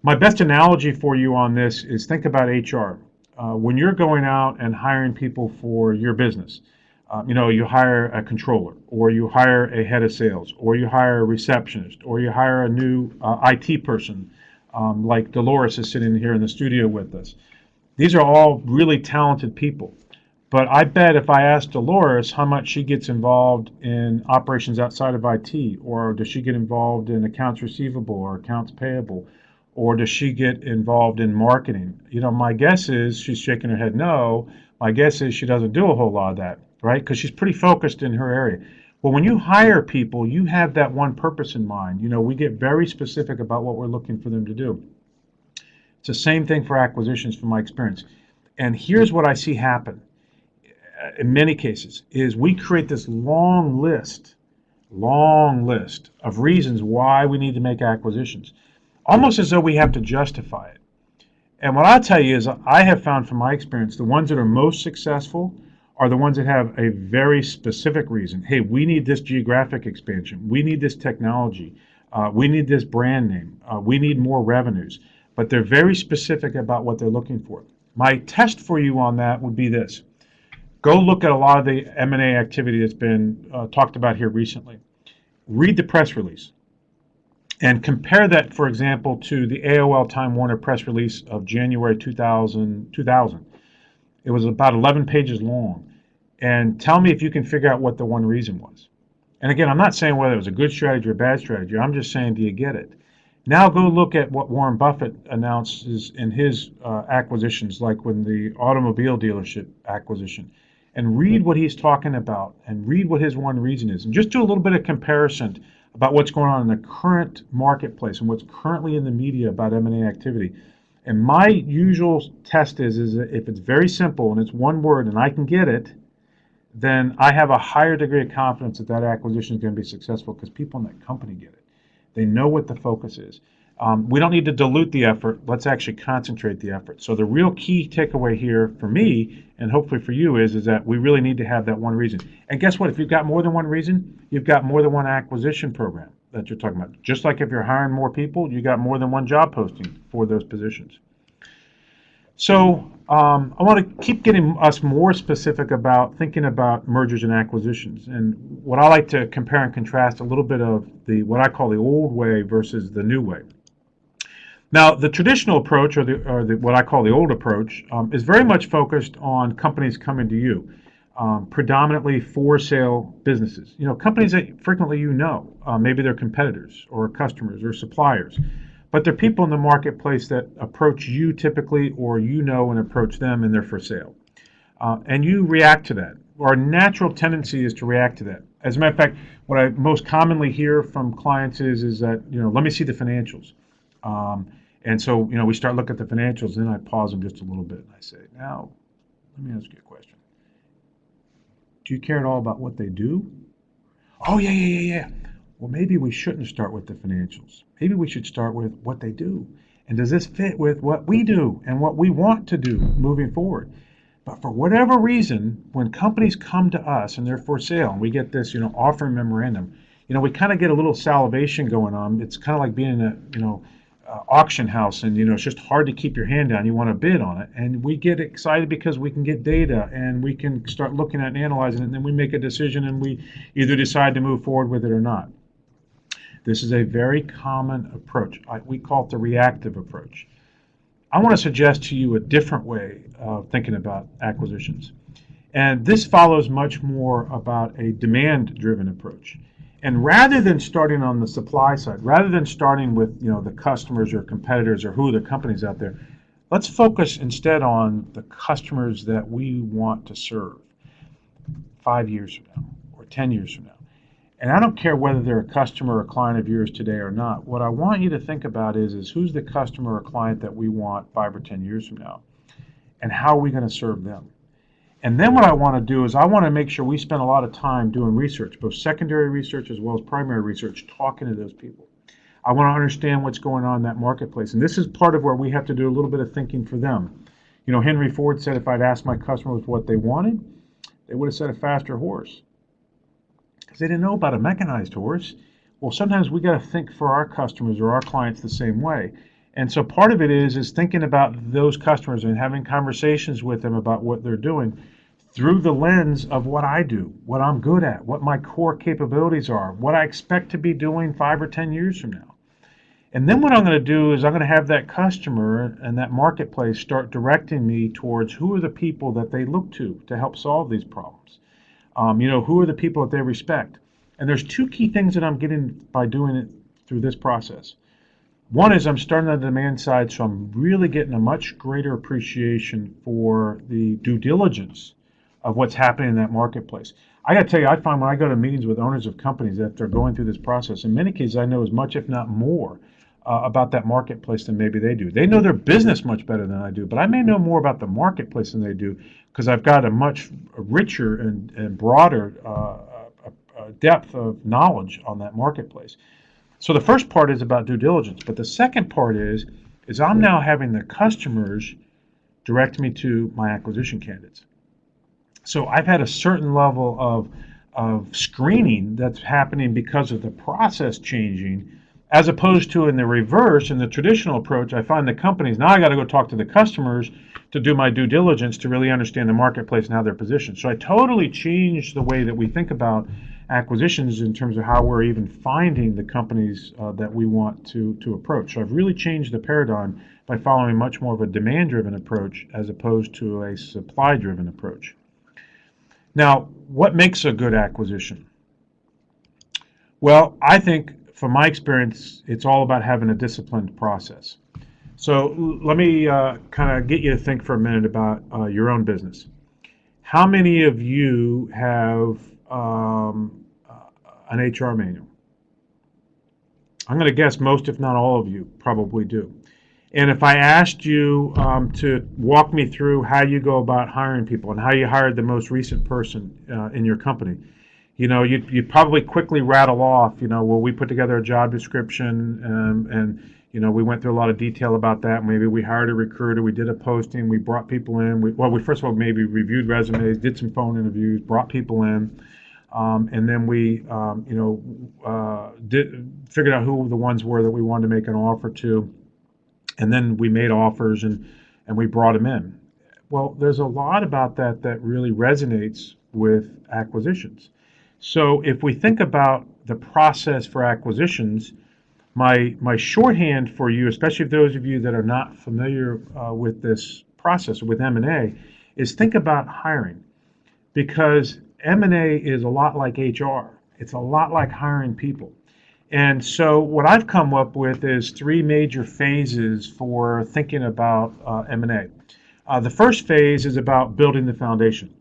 My best analogy for you on this is think about HR. When you're going out and hiring people for your business, you hire a controller, or you hire a head of sales, or you hire a receptionist, or you hire a new IT person, like Dolores is sitting here in the studio with us. These are all really talented people. But I bet if I ask Dolores how much she gets involved in operations outside of IT, or does she get involved in accounts receivable or accounts payable, or does she get involved in marketing? My guess is she's shaking her head no. My guess is she doesn't do a whole lot of that, right? Because she's pretty focused in her area. Well, when you hire people, you have that one purpose in mind. We get very specific about what we're looking for them to do. It's the same thing for acquisitions from my experience. And here's what I see happen in many cases is we create this long list of reasons why we need to make acquisitions, almost as though we have to justify it. And what I'll tell you is I have found from my experience, the ones that are most successful are the ones that have a very specific reason. Hey, we need this geographic expansion. We need this technology. We need this brand name. We need more revenues. But they're very specific about what they're looking for. My test for you on that would be this. Go look at a lot of the M&A activity that's been talked about here recently. Read the press release and compare that, for example, to the AOL Time Warner press release of January 2000. It was about 11 pages long. And tell me if you can figure out what the one reason was. And again, I'm not saying whether it was a good strategy or a bad strategy. I'm just saying, do you get it? Now go look at what Warren Buffett announces in his acquisitions, like when the automobile dealership acquisition, and read what he's talking about and read what his one reason is. And just do a little bit of comparison about what's going on in the current marketplace and what's currently in the media about M&A activity. And my usual test is that if it's very simple and it's one word and I can get it, then I have a higher degree of confidence that that acquisition is going to be successful because people in that company get it. They know what the focus is. We don't need to dilute the effort. Let's actually concentrate the effort. So the real key takeaway here for me, and hopefully for you, is that we really need to have that one reason. And guess what? If you've got more than one reason, you've got more than one acquisition program that you're talking about. Just like if you're hiring more people, you got more than one job posting for those positions. So I want to keep getting us more specific about thinking about mergers and acquisitions. And what I like to compare and contrast a little bit of what I call the old way versus the new way. Now, the traditional approach, or what I call the old approach, is very much focused on companies coming to you, predominantly for sale businesses. Companies that frequently maybe they're competitors or customers or suppliers. But they're people in the marketplace that approach you typically, or and approach them, and they're for sale. And you react to that. Our natural tendency is to react to that. As a matter of fact, what I most commonly hear from clients is that, let me see the financials. And so, we start looking at the financials, and then I pause them just a little bit, and I say, now, let me ask you a question. Do you care at all about what they do? Oh, yeah. Well, maybe we shouldn't start with the financials. Maybe we should start with what they do. And does this fit with what we do and what we want to do moving forward? But for whatever reason, when companies come to us and they're for sale, and we get this, offering memorandum, we kind of get a little salivation going on. It's kind of like being in a, auction house, and it's just hard to keep your hand down. You want to bid on it, and we get excited because we can get data and we can start looking at and analyzing it, and then we make a decision and we either decide to move forward with it or not. This is a very common approach. We call it the reactive approach. I want to suggest to you a different way of thinking about acquisitions. And this follows much more about a demand-driven approach. And rather than starting on the supply side, rather than starting with the customers or competitors or who are the companies out there, let's focus instead on the customers that we want to serve 5 years from now or 10 years from now. And I don't care whether they're a customer or client of yours today or not. What I want you to think about is who's the customer or client that we want 5 or 10 years from now, and how are we going to serve them? And then what I want to do is I want to make sure we spend a lot of time doing research, both secondary research as well as primary research, talking to those people. I want to understand what's going on in that marketplace. And this is part of where we have to do a little bit of thinking for them. Henry Ford said if I'd asked my customers what they wanted, they would have said a faster horse. Because they didn't know about a mechanized horse. Well, sometimes we got to think for our customers or our clients the same way. And so part of it is thinking about those customers and having conversations with them about what they're doing through the lens of what I do, what I'm good at, what my core capabilities are, what I expect to be doing 5 or 10 years from now. And then what I'm going to do is I'm going to have that customer and that marketplace start directing me towards who are the people that they look to help solve these problems. Who are the people that they respect? And there's 2 key things that I'm getting by doing it through this process. One is I'm starting on the demand side, so I'm really getting a much greater appreciation for the due diligence of what's happening in that marketplace. I got to tell you, I find when I go to meetings with owners of companies that they're going through this process, in many cases I know as much, if not more, about that marketplace than maybe they do. They know their business much better than I do, but I may know more about the marketplace than they do because I've got a much richer and broader depth of knowledge on that marketplace. So the first part is about due diligence, but the second part is I'm now having the customers direct me to my acquisition candidates. So I've had a certain level of screening that's happening because of the process changing, as opposed to in the reverse, in the traditional approach, I find the companies, now I got to go talk to the customers to do my due diligence to really understand the marketplace and how they're positioned. So I totally changed the way that we think about acquisitions in terms of how we're even finding the companies that we want to approach. So I've really changed the paradigm by following much more of a demand-driven approach as opposed to a supply-driven approach. Now, what makes a good acquisition? Well, I think from my experience, it's all about having a disciplined process. So let me kind of get you to think for a minute about your own business. How many of you have an HR manual? I'm going to guess most, if not all of you, probably do. And if I asked you to walk me through how you go about hiring people and how you hired the most recent person in your company, you'd probably quickly rattle off, we put together a job description and we went through a lot of detail about that. Maybe we hired a recruiter, we did a posting, we brought people in. We first of all maybe reviewed resumes, did some phone interviews, brought people in. And then we, figured out who the ones were that we wanted to make an offer to. And then we made offers and we brought them in. Well, there's a lot about that really resonates with acquisitions. So if we think about the process for acquisitions, my shorthand for you, especially those of you that are not familiar with this process, with M&A, is think about hiring. Because M&A is a lot like HR. It's a lot like hiring people. And so what I've come up with is 3 major phases for thinking about M&A. The first phase is about building the foundation.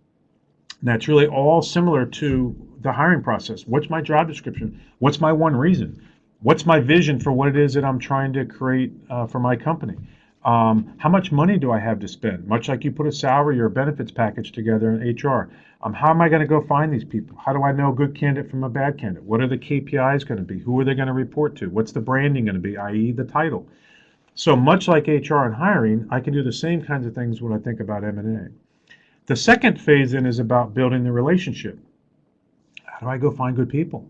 And that's really all similar to the hiring process. What's my job description? What's my one reason? What's my vision for what it is that I'm trying to create for my company? How much money do I have to spend? Much like you put a salary or a benefits package together in HR. How am I going to go find these people? How do I know a good candidate from a bad candidate? What are the KPIs going to be? Who are they going to report to? What's the branding going to be, i.e. the title? So much like HR and hiring, I can do the same kinds of things when I think about M&A. The second phase then is about building the relationship. How do I go find good people?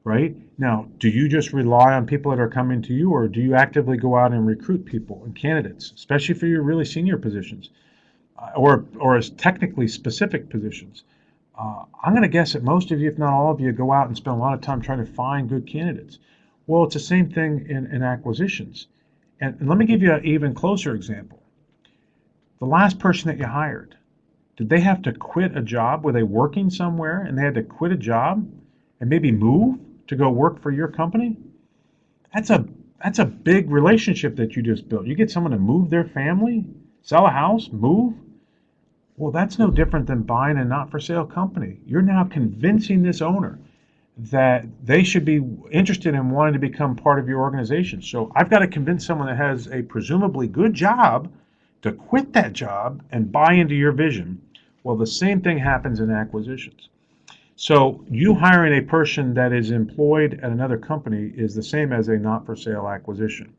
Right? Now, do you just rely on people that are coming to you, or do you actively go out and recruit people and candidates, especially for your really senior positions, or as technically specific positions? I'm going to guess that most of you, if not all of you, go out and spend a lot of time trying to find good candidates. Well, it's the same thing in acquisitions. And let me give you an even closer example. The last person that you hired, did they have to quit a job? Were they working somewhere and they had to quit a job and maybe move to go work for your company? That's a big relationship that you just built. You get someone to move their family, sell a house, move. Well, that's no different than buying a not-for-sale company. You're now convincing this owner that they should be interested in wanting to become part of your organization. So I've got to convince someone that has a presumably good job to quit that job and buy into your vision. Well, the same thing happens in acquisitions. So you hiring a person that is employed at another company is the same as a not-for-sale acquisition.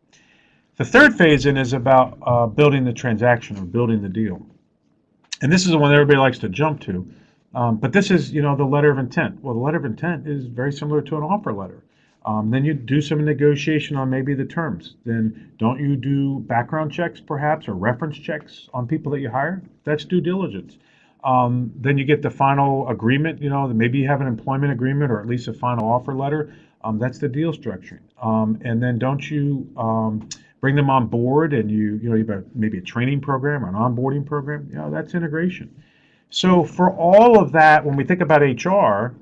The third phase then is about building the transaction or building the deal. And this is the one that everybody likes to jump to. But this is, the letter of intent. Well, the letter of intent is very similar to an offer letter. Then you do some negotiation on maybe the terms. Then don't you do background checks perhaps, or reference checks on people that you hire? That's due diligence. Then you get the final agreement, maybe you have an employment agreement or at least a final offer letter. That's the deal structuring. And then don't you bring them on board, and you have maybe a training program or an onboarding program? That's integration. So for all of that, when we think about HR,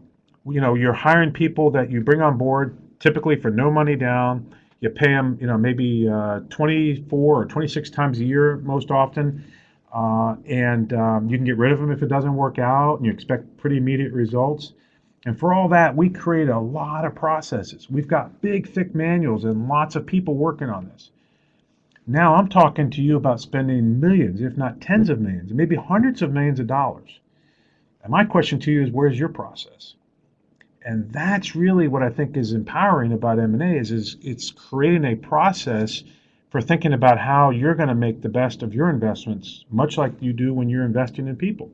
you're hiring people that you bring on board typically for no money down. You pay them, maybe 24 or 26 times a year most often. And you can get rid of them if it doesn't work out, and you expect pretty immediate results. And for all that, we create a lot of processes. We've got big, thick manuals and lots of people working on this. Now I'm talking to you about spending millions, if not tens of millions, maybe hundreds of millions of dollars. And my question to you is, where's your process? And that's really what I think is empowering about M&A is it's creating a process for thinking about how you're going to make the best of your investments, much like you do when you're investing in people.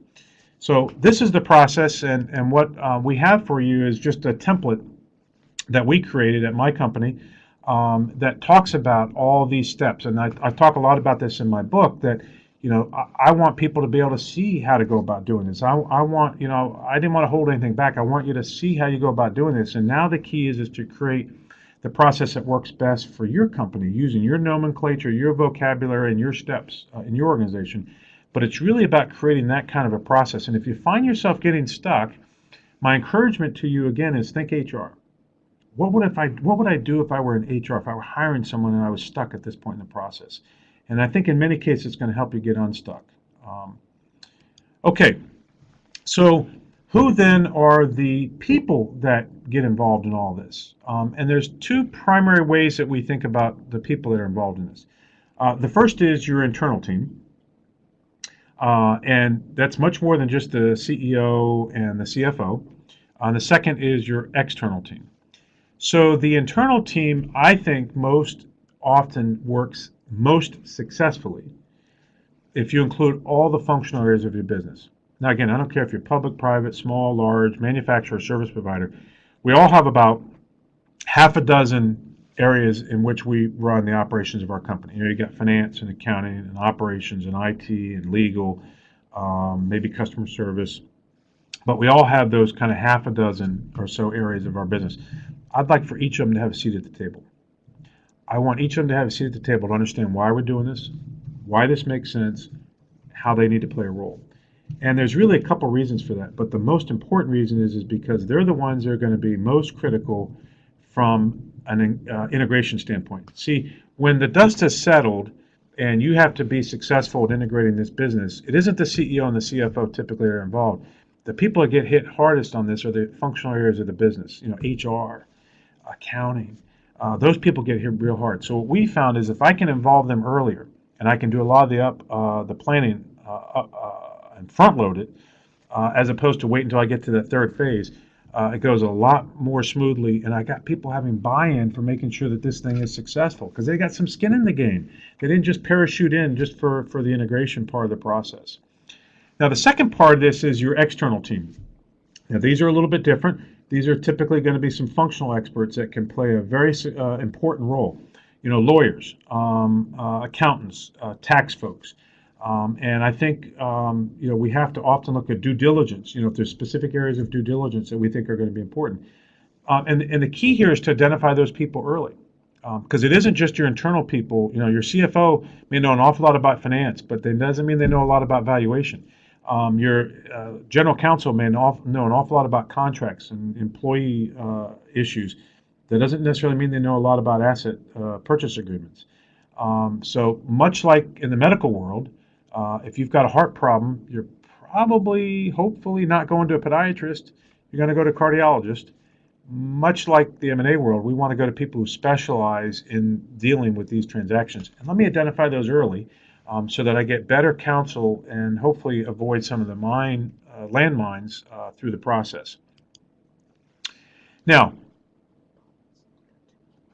So this is the process, and what we have for you is just a template that we created at my company that talks about all these steps. And I talk a lot about this in my book, that I want people to be able to see how to go about doing this. I want, I didn't want to hold anything back. I want you to see how you go about doing this. And now the key is to create the process that works best for your company, using your nomenclature, your vocabulary, and your steps in your organization. But it's really about creating that kind of a process. And if you find yourself getting stuck, my encouragement to you again is think HR. What would I do if I were in HR, if I were hiring someone and I was stuck at this point in the process? And I think in many cases it's going to help you get unstuck. Okay, so who then are the people that get involved in all this? And there's two primary ways that we think about the people that are involved in this. The first is your internal team. And that's much more than just the CEO and the CFO. The second is your external team. So the internal team, I think, most often works most successfully if you include all the functional areas of your business. Now, again, I don't care if you're public, private, small, large, manufacturer, service provider. We all have about half a dozen areas in which we run the operations of our company. You got finance and accounting and operations and IT and legal, maybe customer service. But we all have those kind of half a dozen or so areas of our business. I'd like for each of them to have a seat at the table. I want each of them to have a seat at the table to understand why we're doing this, why this makes sense, how they need to play a role. And there's really a couple reasons for that. But the most important reason is because they're the ones that are going to be most critical from an integration standpoint. See, when the dust has settled and you have to be successful at integrating this business, it isn't the CEO and the CFO typically that are involved. The people that get hit hardest on this are the functional areas of the business, HR, accounting. Those people get hit real hard. So what we found is if I can involve them earlier, and I can do a lot of the planning and front load it, as opposed to wait until I get to that third phase. It goes a lot more smoothly, and I got people having buy-in for making sure that this thing is successful because they got some skin in the game. They didn't just parachute in just for the integration part of the process. Now, the second part of this is your external team. Now, these are a little bit different. These are typically going to be some functional experts that can play a very important role. You know, lawyers, accountants, tax folks. And I think, you know, we have to often look at due diligence, you know, if there's specific areas of due diligence that we think are going to be important. And the key here is to identify those people early. Because it isn't just your internal people. You know, your CFO may know an awful lot about finance, but that doesn't mean they know a lot about valuation. Your general counsel may know an awful lot about contracts and employee issues. That doesn't necessarily mean they know a lot about asset purchase agreements. So much like in the medical world, if you've got a heart problem, you're probably, hopefully, not going to a podiatrist. You're going to go to a cardiologist. Much like the M&A world, we want to go to people who specialize in dealing with these transactions. And let me identify those early so that I get better counsel and hopefully avoid some of the landmines through the process. Now,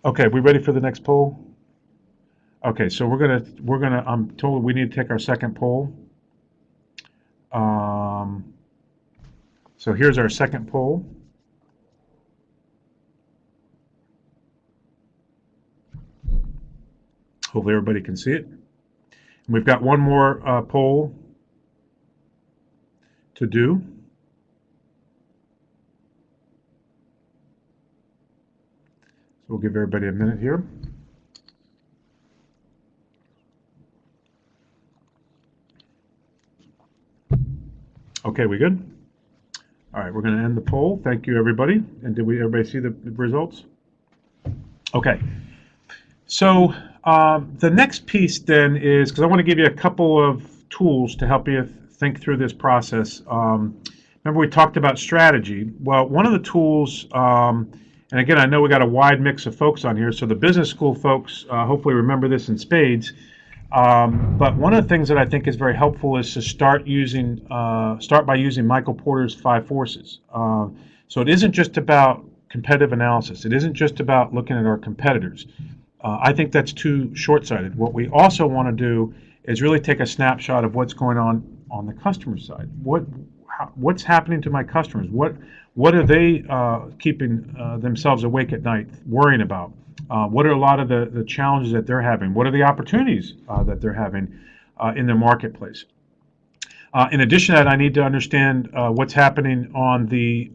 okay, we ready for the next poll? Okay, so we're gonna. I'm told we need to take our second poll. So here's our second poll. Hopefully everybody can see it. And we've got one more poll to do. So we'll give everybody a minute here. Okay, we good? All right, we're going to end the poll. Thank you, everybody. And did everybody see the results? Okay. So the next piece then is, because I want to give you a couple of tools to help you think through this process. Remember we talked about strategy. Well, one of the tools, and again, I know we got a wide mix of folks on here, so the business school folks hopefully remember this in spades. But one of the things that I think is very helpful is to start by using Michael Porter's 5 forces. So it isn't just about competitive analysis. It isn't just about looking at our competitors. I think that's too short-sighted. What we also want to do is really take a snapshot of what's going on the customer side. What's happening to my customers? What are they keeping themselves awake at night worrying about? What are a lot of the challenges that they're having? What are the opportunities that they're having in their marketplace? In addition to that, I need to understand what's happening on the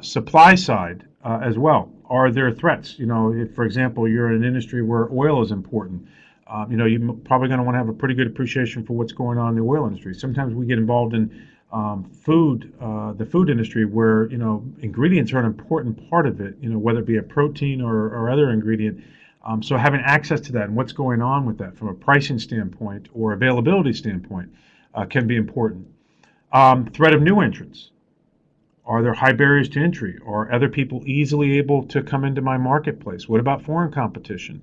supply side as well. Are there threats? You know, if, for example, you're in an industry where oil is important, you know, you're probably going to want to have a pretty good appreciation for what's going on in the oil industry. Sometimes we get involved in the food industry where, you know, ingredients are an important part of it, you know, whether it be a protein or other ingredient. So having access to that and what's going on with that from a pricing standpoint or availability standpoint can be important. Threat of new entrants. Are there high barriers to entry? Are other people easily able to come into my marketplace? What about foreign competition?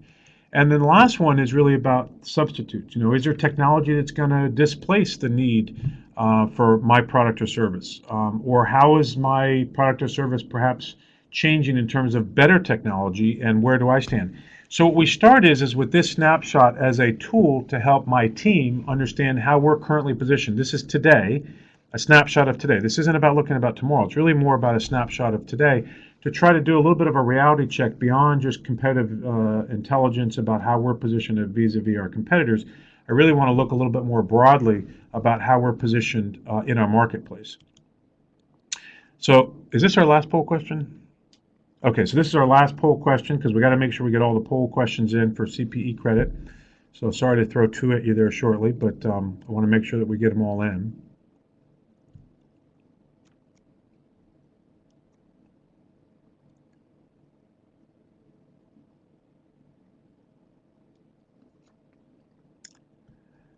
And then the last one is really about substitutes. You know, is there technology that's going to displace the need for my product or service? Or how is my product or service perhaps changing in terms of better technology, and where do I stand? So what we start is with this snapshot as a tool to help my team understand how we're currently positioned. This is today, a snapshot of today. This isn't about looking about tomorrow. It's really more about a snapshot of today to try to do a little bit of a reality check beyond just competitive intelligence about how we're positioned vis-a-vis our competitors. I really want to look a little bit more broadly about how we're positioned in our marketplace. So is this our last poll question? Okay, so this is our last poll question because we got to make sure we get all the poll questions in for CPE credit. So sorry to throw 2 at you there shortly, but I want to make sure that we get them all in.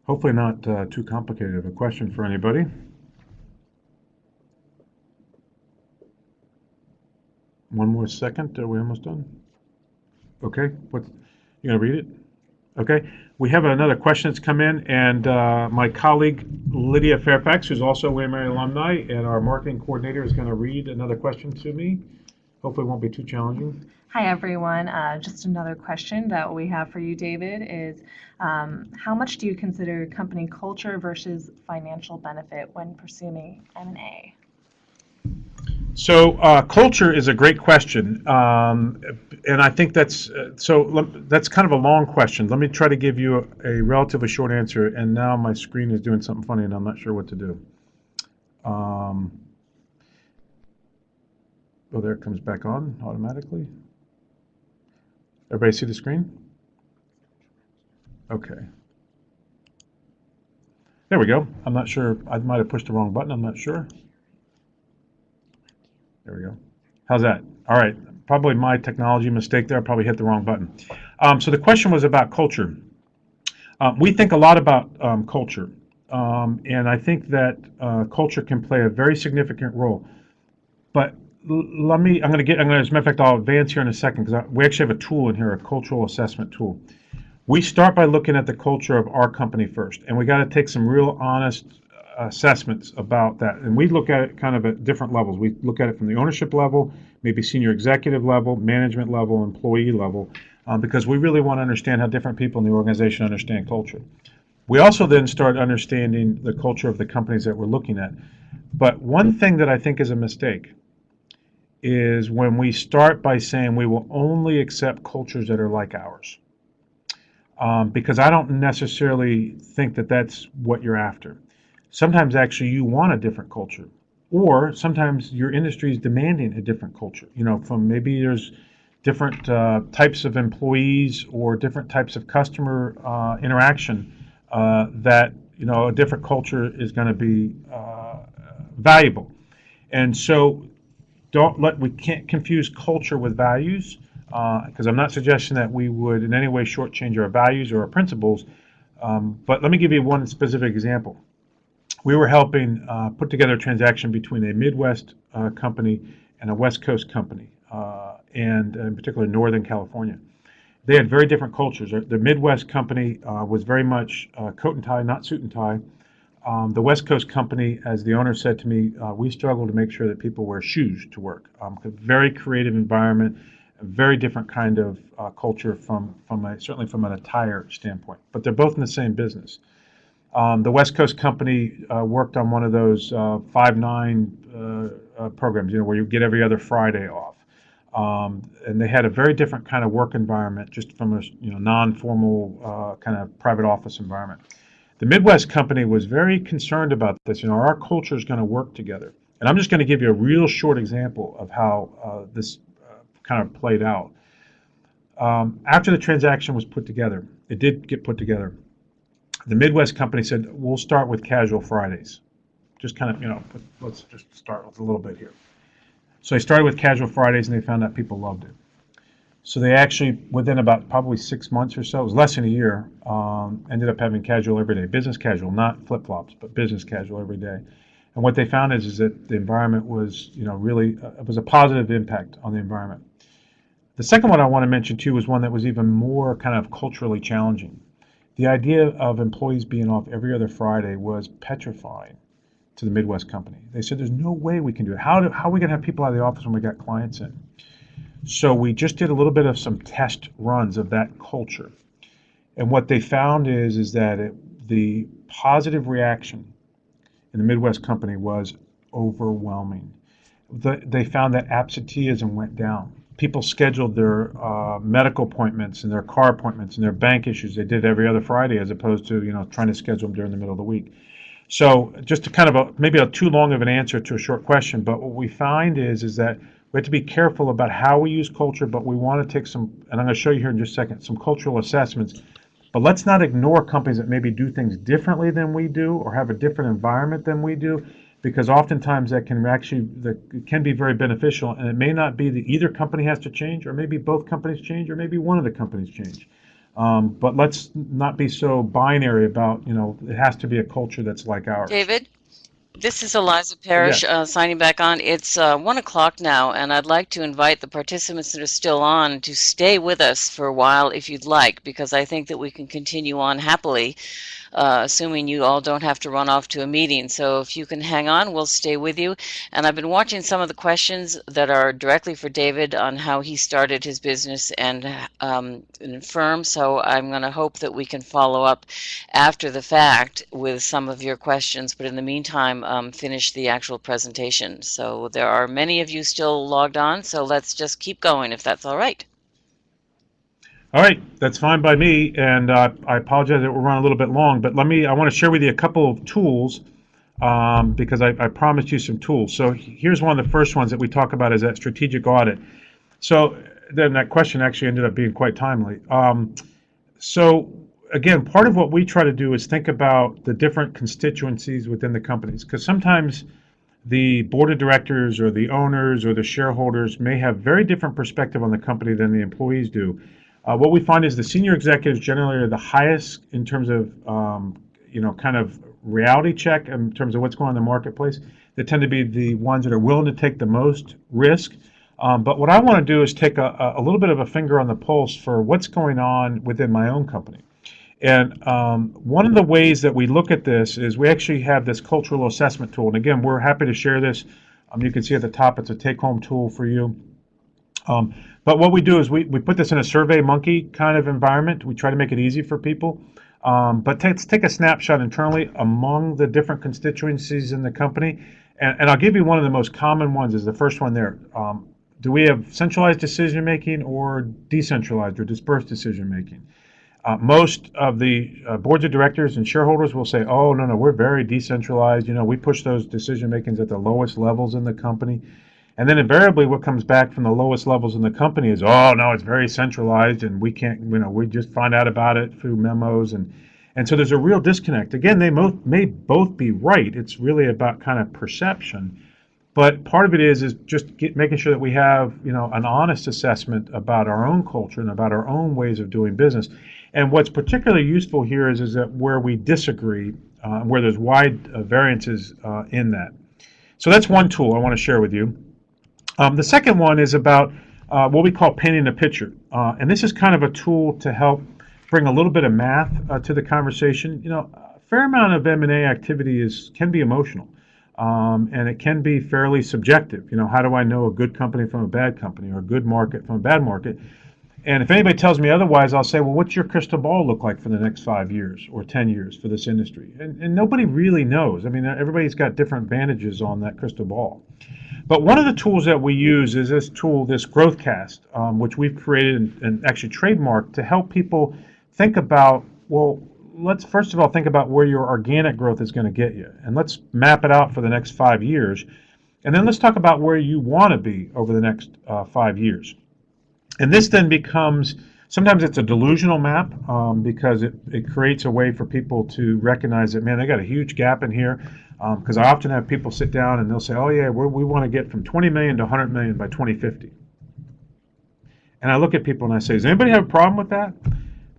Hopefully not too complicated of a question for anybody. One more second. Are we almost done? Okay. You gonna read it? Okay, we have another question that's come in, and my colleague Lydia Fairfax, who's also a William & Mary alumni, and our marketing coordinator is going to read another question to me. Hopefully it won't be too challenging. Hi, everyone. Just another question that we have for you, David, is how much do you consider company culture versus financial benefit when pursuing M&A? So culture is a great question, and I think that's that's kind of a long question. Let me try to give you a relatively short answer. And now my screen is doing something funny, and I'm not sure what to do. Oh, there it comes back on automatically. Everybody see the screen? Okay. There we go. I'm not sure. I might have pushed the wrong button. I'm not sure. There we go. How's that? All right. Probably my technology mistake there. I probably hit the wrong button. So the question was about culture. We think a lot about culture, and I think that culture can play a very significant role. But I'm going to, as a matter of fact, I'll advance here in a second because we actually have a tool in here, a cultural assessment tool. We start by looking at the culture of our company first, and we got to take some real honest assessments about that. And we look at it kind of at different levels. We look at it from the ownership level, maybe senior executive level, management level, employee level, because we really want to understand how different people in the organization understand culture. We also then start understanding the culture of the companies that we're looking at. But one thing that I think is a mistake is when we start by saying we will only accept cultures that are like ours. Because I don't necessarily think that that's what you're after. Sometimes actually you want a different culture, or sometimes your industry is demanding a different culture. You know, from maybe there's different types of employees or different types of customer interaction that, you know, a different culture is going to be valuable. And so we can't confuse culture with values, because I'm not suggesting that we would in any way shortchange our values or our principles. But let me give you one specific example. We were helping put together a transaction between a Midwest company and a West Coast company, and in particular Northern California. They had very different cultures. The Midwest company was very much coat and tie, not suit and tie. The West Coast company, as the owner said to me, we struggle to make sure that people wear shoes to work. A very creative environment, a very different kind of culture certainly from an attire standpoint. But they're both in the same business. The West Coast company worked on one of those 5-9 programs, where you get every other Friday off. And they had a very different kind of work environment, just from a non-formal kind of private office environment. The Midwest company was very concerned about this. Our culture is going to work together. And I'm just going to give you a real short example of how this kind of played out. After the transaction was put together, it did get put together. The Midwest company said, we'll start with casual Fridays. Just kind of, let's just start with a little bit here. So they started with casual Fridays, and they found out people loved it. So they actually, within about probably 6 months or so, it was less than a year, ended up having casual every day. Business casual, not flip-flops, but business casual every day. And what they found is that the environment was, really, it was a positive impact on the environment. The second one I want to mention, too, was one that was even more kind of culturally challenging. The idea of employees being off every other Friday was petrifying to the Midwest company. They said, there's no way we can do it. How are we going to have people out of the office when we got clients in? So we just did a little bit of some test runs of that culture. And what they found is that the positive reaction in the Midwest company was overwhelming. They found that absenteeism went down. People scheduled their medical appointments and their car appointments and their bank issues. They did every other Friday, as opposed to trying to schedule them during the middle of the week. So just to kind of maybe a too long of an answer to a short question, but what we find is that we have to be careful about how we use culture, but we want to take some, and I'm going to show you here in just a second, some cultural assessments. But let's not ignore companies that maybe do things differently than we do or have a different environment than we do, because oftentimes that can be very beneficial, and it may not be that either company has to change, or maybe both companies change, or maybe one of the companies change. But let's not be so binary about, it has to be a culture that's like ours. David? This is Eliza Parrish signing back on. It's 1 o'clock now, and I'd like to invite the participants that are still on to stay with us for a while if you'd like, because I think that we can continue on happily, assuming you all don't have to run off to a meeting. So if you can hang on, we'll stay with you. And I've been watching some of the questions that are directly for David on how he started his business and firm. So I'm going to hope that we can follow up after the fact with some of your questions. But in the meantime, finish the actual presentation. So there are many of you still logged on. So let's just keep going if that's all right. All right, that's fine by me, and I apologize that we're running a little bit long, but I want to share with you a couple of tools because I promised you some tools. So here's one of the first ones that we talk about is that strategic audit. So then that question actually ended up being quite timely. So again, part of what we try to do is think about the different constituencies within the companies, because sometimes the board of directors or the owners or the shareholders may have very different perspective on the company than the employees do. What we find is the senior executives generally are the highest in terms of, kind of reality check in terms of what's going on in the marketplace. They tend to be the ones that are willing to take the most risk. But what I want to do is take a little bit of a finger on the pulse for what's going on within my own company. And one of the ways that we look at this is we actually have this cultural assessment tool. And again, we're happy to share this. You can see at the top, it's a take-home tool for you. But what we do is we put this in a Survey Monkey kind of environment. We try to make it easy for people. But let's take a snapshot internally among the different constituencies in the company. And I'll give you one of the most common ones is the first one there. Do we have centralized decision making or decentralized or dispersed decision making? Most of the boards of directors and shareholders will say, oh, no, we're very decentralized. We push those decision makings at the lowest levels in the company. And then invariably what comes back from the lowest levels in the company is, oh, no, it's very centralized and we can't, we just find out about it through memos. And so there's a real disconnect. Again, they may both be right. It's really about kind of perception. But part of it is just making sure that we have, an honest assessment about our own culture and about our own ways of doing business. And what's particularly useful here is that where we disagree, where there's wide variances in that. So that's one tool I want to share with you. The second one is about what we call painting a picture. And this is kind of a tool to help bring a little bit of math to the conversation. A fair amount of M&A activity can be emotional, and it can be fairly subjective. How do I know a good company from a bad company or a good market from a bad market? And if anybody tells me otherwise, I'll say, well, what's your crystal ball look like for the next 5 years or 10 years for this industry? And nobody really knows. I mean, everybody's got different vantages on that crystal ball. But one of the tools that we use is this tool, this Growthcast, which we've created and actually trademarked to help people think about, well, let's first of all think about where your organic growth is going to get you. And let's map it out for the next 5 years. And then let's talk about where you want to be over the next 5 years. And this then becomes, sometimes it's a delusional map because it creates a way for people to recognize that, man, they got a huge gap in here. Because I often have people sit down and they'll say, oh yeah, we want to get from 20 million to 100 million by 2050. And I look at people and I say, does anybody have a problem with that?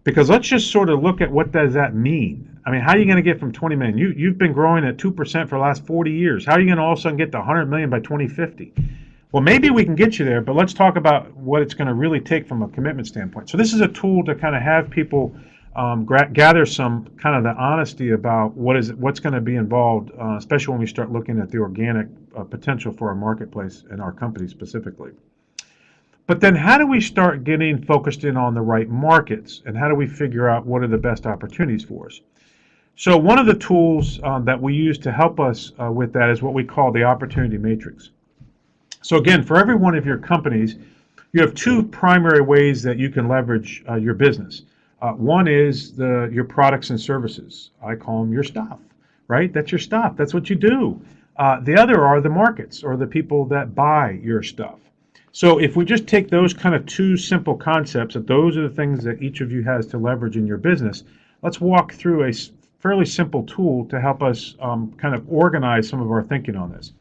Because let's just sort of look at what does that mean. I mean, how are you going to get from 20 million? You've been growing at 2% for the last 40 years. How are you going to all of a sudden get to 100 million by 2050? Well, maybe we can get you there, but let's talk about what it's going to really take from a commitment standpoint. So this is a tool to kind of have people gather some kind of the honesty about what's going to be involved, especially when we start looking at the organic potential for our marketplace and our company specifically. But then how do we start getting focused in on the right markets, and how do we figure out what are the best opportunities for us? So one of the tools that we use to help us with that is what we call the opportunity matrix. So again, for every one of your companies, you have two primary ways that you can leverage your business. One is your products and services. I call them your stuff, right? That's your stuff. That's what you do. The other are the markets or the people that buy your stuff. So if we just take those kind of two simple concepts, that those are the things that each of you has to leverage in your business, let's walk through a fairly simple tool to help us kind of organize some of our thinking on this.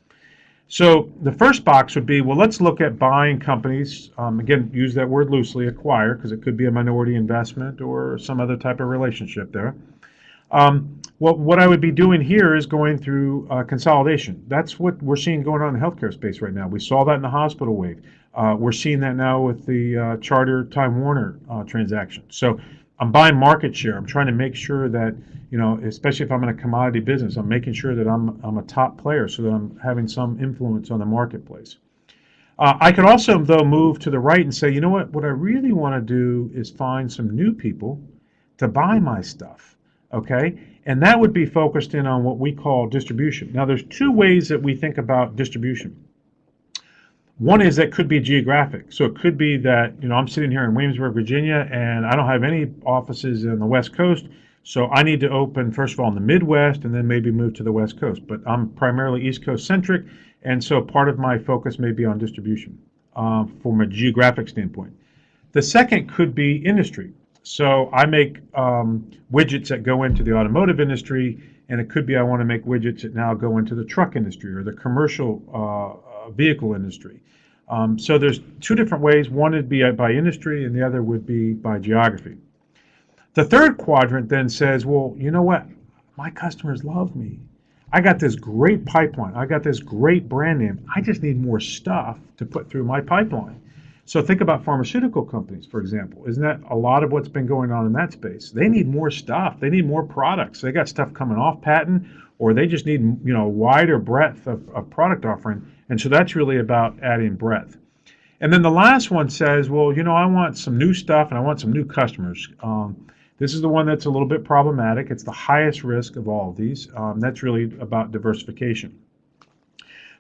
So the first box would be, well, let's look at buying companies. Again, use that word loosely, acquire, because it could be a minority investment or some other type of relationship there. What I would be doing here is going through consolidation. That's what we're seeing going on in the healthcare space right now. We saw that in the hospital wave. We're seeing that now with the Charter Time Warner transaction. So I'm buying market share. I'm trying to make sure that, especially if I'm in a commodity business, I'm making sure that I'm a top player so that I'm having some influence on the marketplace. I could also, though, move to the right and say, you know what I really want to do is find some new people to buy my stuff, okay? And that would be focused in on what we call distribution. Now, there's two ways that we think about distribution. One is that could be geographic. So it could be that, I'm sitting here in Williamsburg, Virginia, and I don't have any offices in the West Coast, so I need to open, first of all, in the Midwest and then maybe move to the West Coast. But I'm primarily East Coast centric, and so part of my focus may be on distribution from a geographic standpoint. The second could be industry. So I make widgets that go into the automotive industry, and it could be I want to make widgets that now go into the truck industry or the commercial vehicle industry. So there's two different ways. One would be by industry, and the other would be by geography. The third quadrant then says, well, you know what? My customers love me. I got this great pipeline. I got this great brand name. I just need more stuff to put through my pipeline. So think about pharmaceutical companies, for example. Isn't that a lot of what's been going on in that space? They need more stuff. They need more products. They got stuff coming off patent, or they just need, wider breadth of product offering. And so that's really about adding breadth. And then the last one says, well, I want some new stuff and I want some new customers. This is the one that's a little bit problematic. It's the highest risk of all of these. That's really about diversification.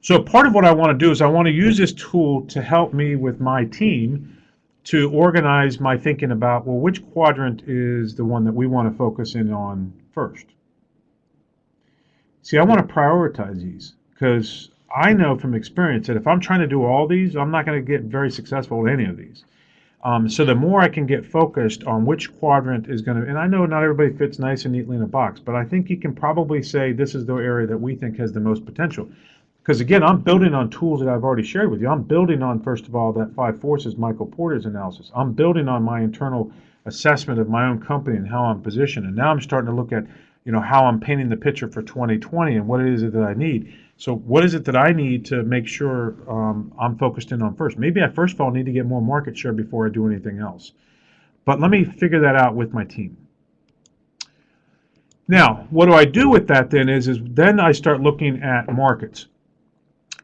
So part of what I want to do is I want to use this tool to help me with my team to organize my thinking about, well, which quadrant is the one that we want to focus in on first? See, I want to prioritize these because I know from experience that if I'm trying to do all these, I'm not going to get very successful at any of these. So the more I can get focused on which quadrant is going to, and I know not everybody fits nice and neatly in a box, but I think you can probably say this is the area that we think has the most potential. Because again, I'm building on tools that I've already shared with you. I'm building on, first of all, that 5 forces Michael Porter's analysis. I'm building on my internal assessment of my own company and how I'm positioned. And now I'm starting to look at, how I'm painting the picture for 2020 and what it is that I need. So what is it that I need to make sure I'm focused in on first? Maybe I first of all need to get more market share before I do anything else. But let me figure that out with my team. Now, what do I do with that then is then I start looking at markets.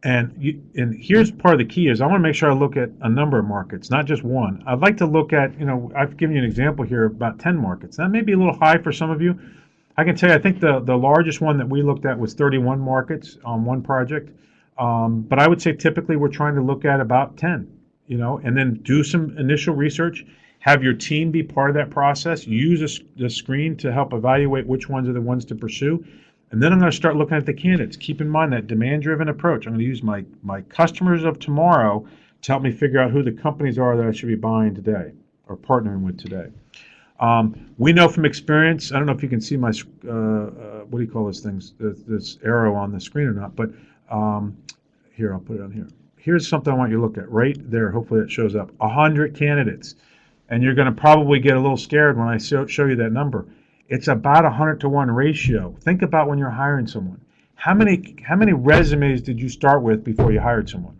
And here's part of the key is I want to make sure I look at a number of markets, not just one. I'd like to look at, I've given you an example here, about 10 markets. That may be a little high for some of you. I can tell you, I think the largest one that we looked at was 31 markets on one project. But I would say typically we're trying to look at about 10, and then do some initial research, have your team be part of that process, use the screen to help evaluate which ones are the ones to pursue. And then I'm going to start looking at the candidates. Keep in mind that demand-driven approach. I'm going to use my customers of tomorrow to help me figure out who the companies are that I should be buying today or partnering with today. We know from experience, I don't know if you can see my, what do you call those things, this arrow on the screen or not, but here, I'll put it on here. Here's something I want you to look at right there. Hopefully it shows up. 100 candidates. And you're going to probably get a little scared when I show you that number. It's about 100-to-1 ratio. Think about when you're hiring someone. How many resumes did you start with before you hired someone?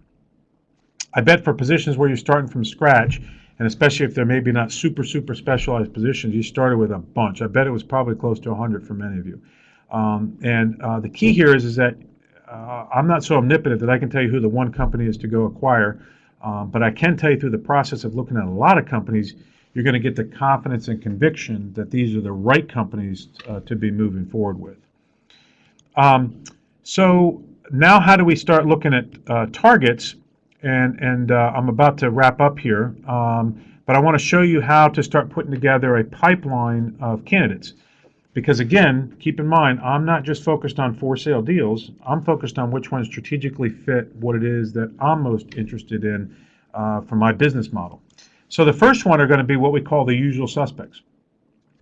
I bet for positions where you're starting from scratch, and especially if they're maybe not super specialized positions, you started with a bunch. I bet it was probably close to 100 for many of you. The key here is that I'm not so omnipotent that I can tell you who the one company is to go acquire, but I can tell you through the process of looking at a lot of companies, you're going to get the confidence and conviction that these are the right companies to be moving forward with. So now how do we start looking at targets? And I'm about to wrap up here, but I want to show you how to start putting together a pipeline of candidates. Because again, keep in mind, I'm not just focused on for sale deals. I'm focused on which ones strategically fit what it is that I'm most interested in for my business model. So the first one are going to be what we call the usual suspects.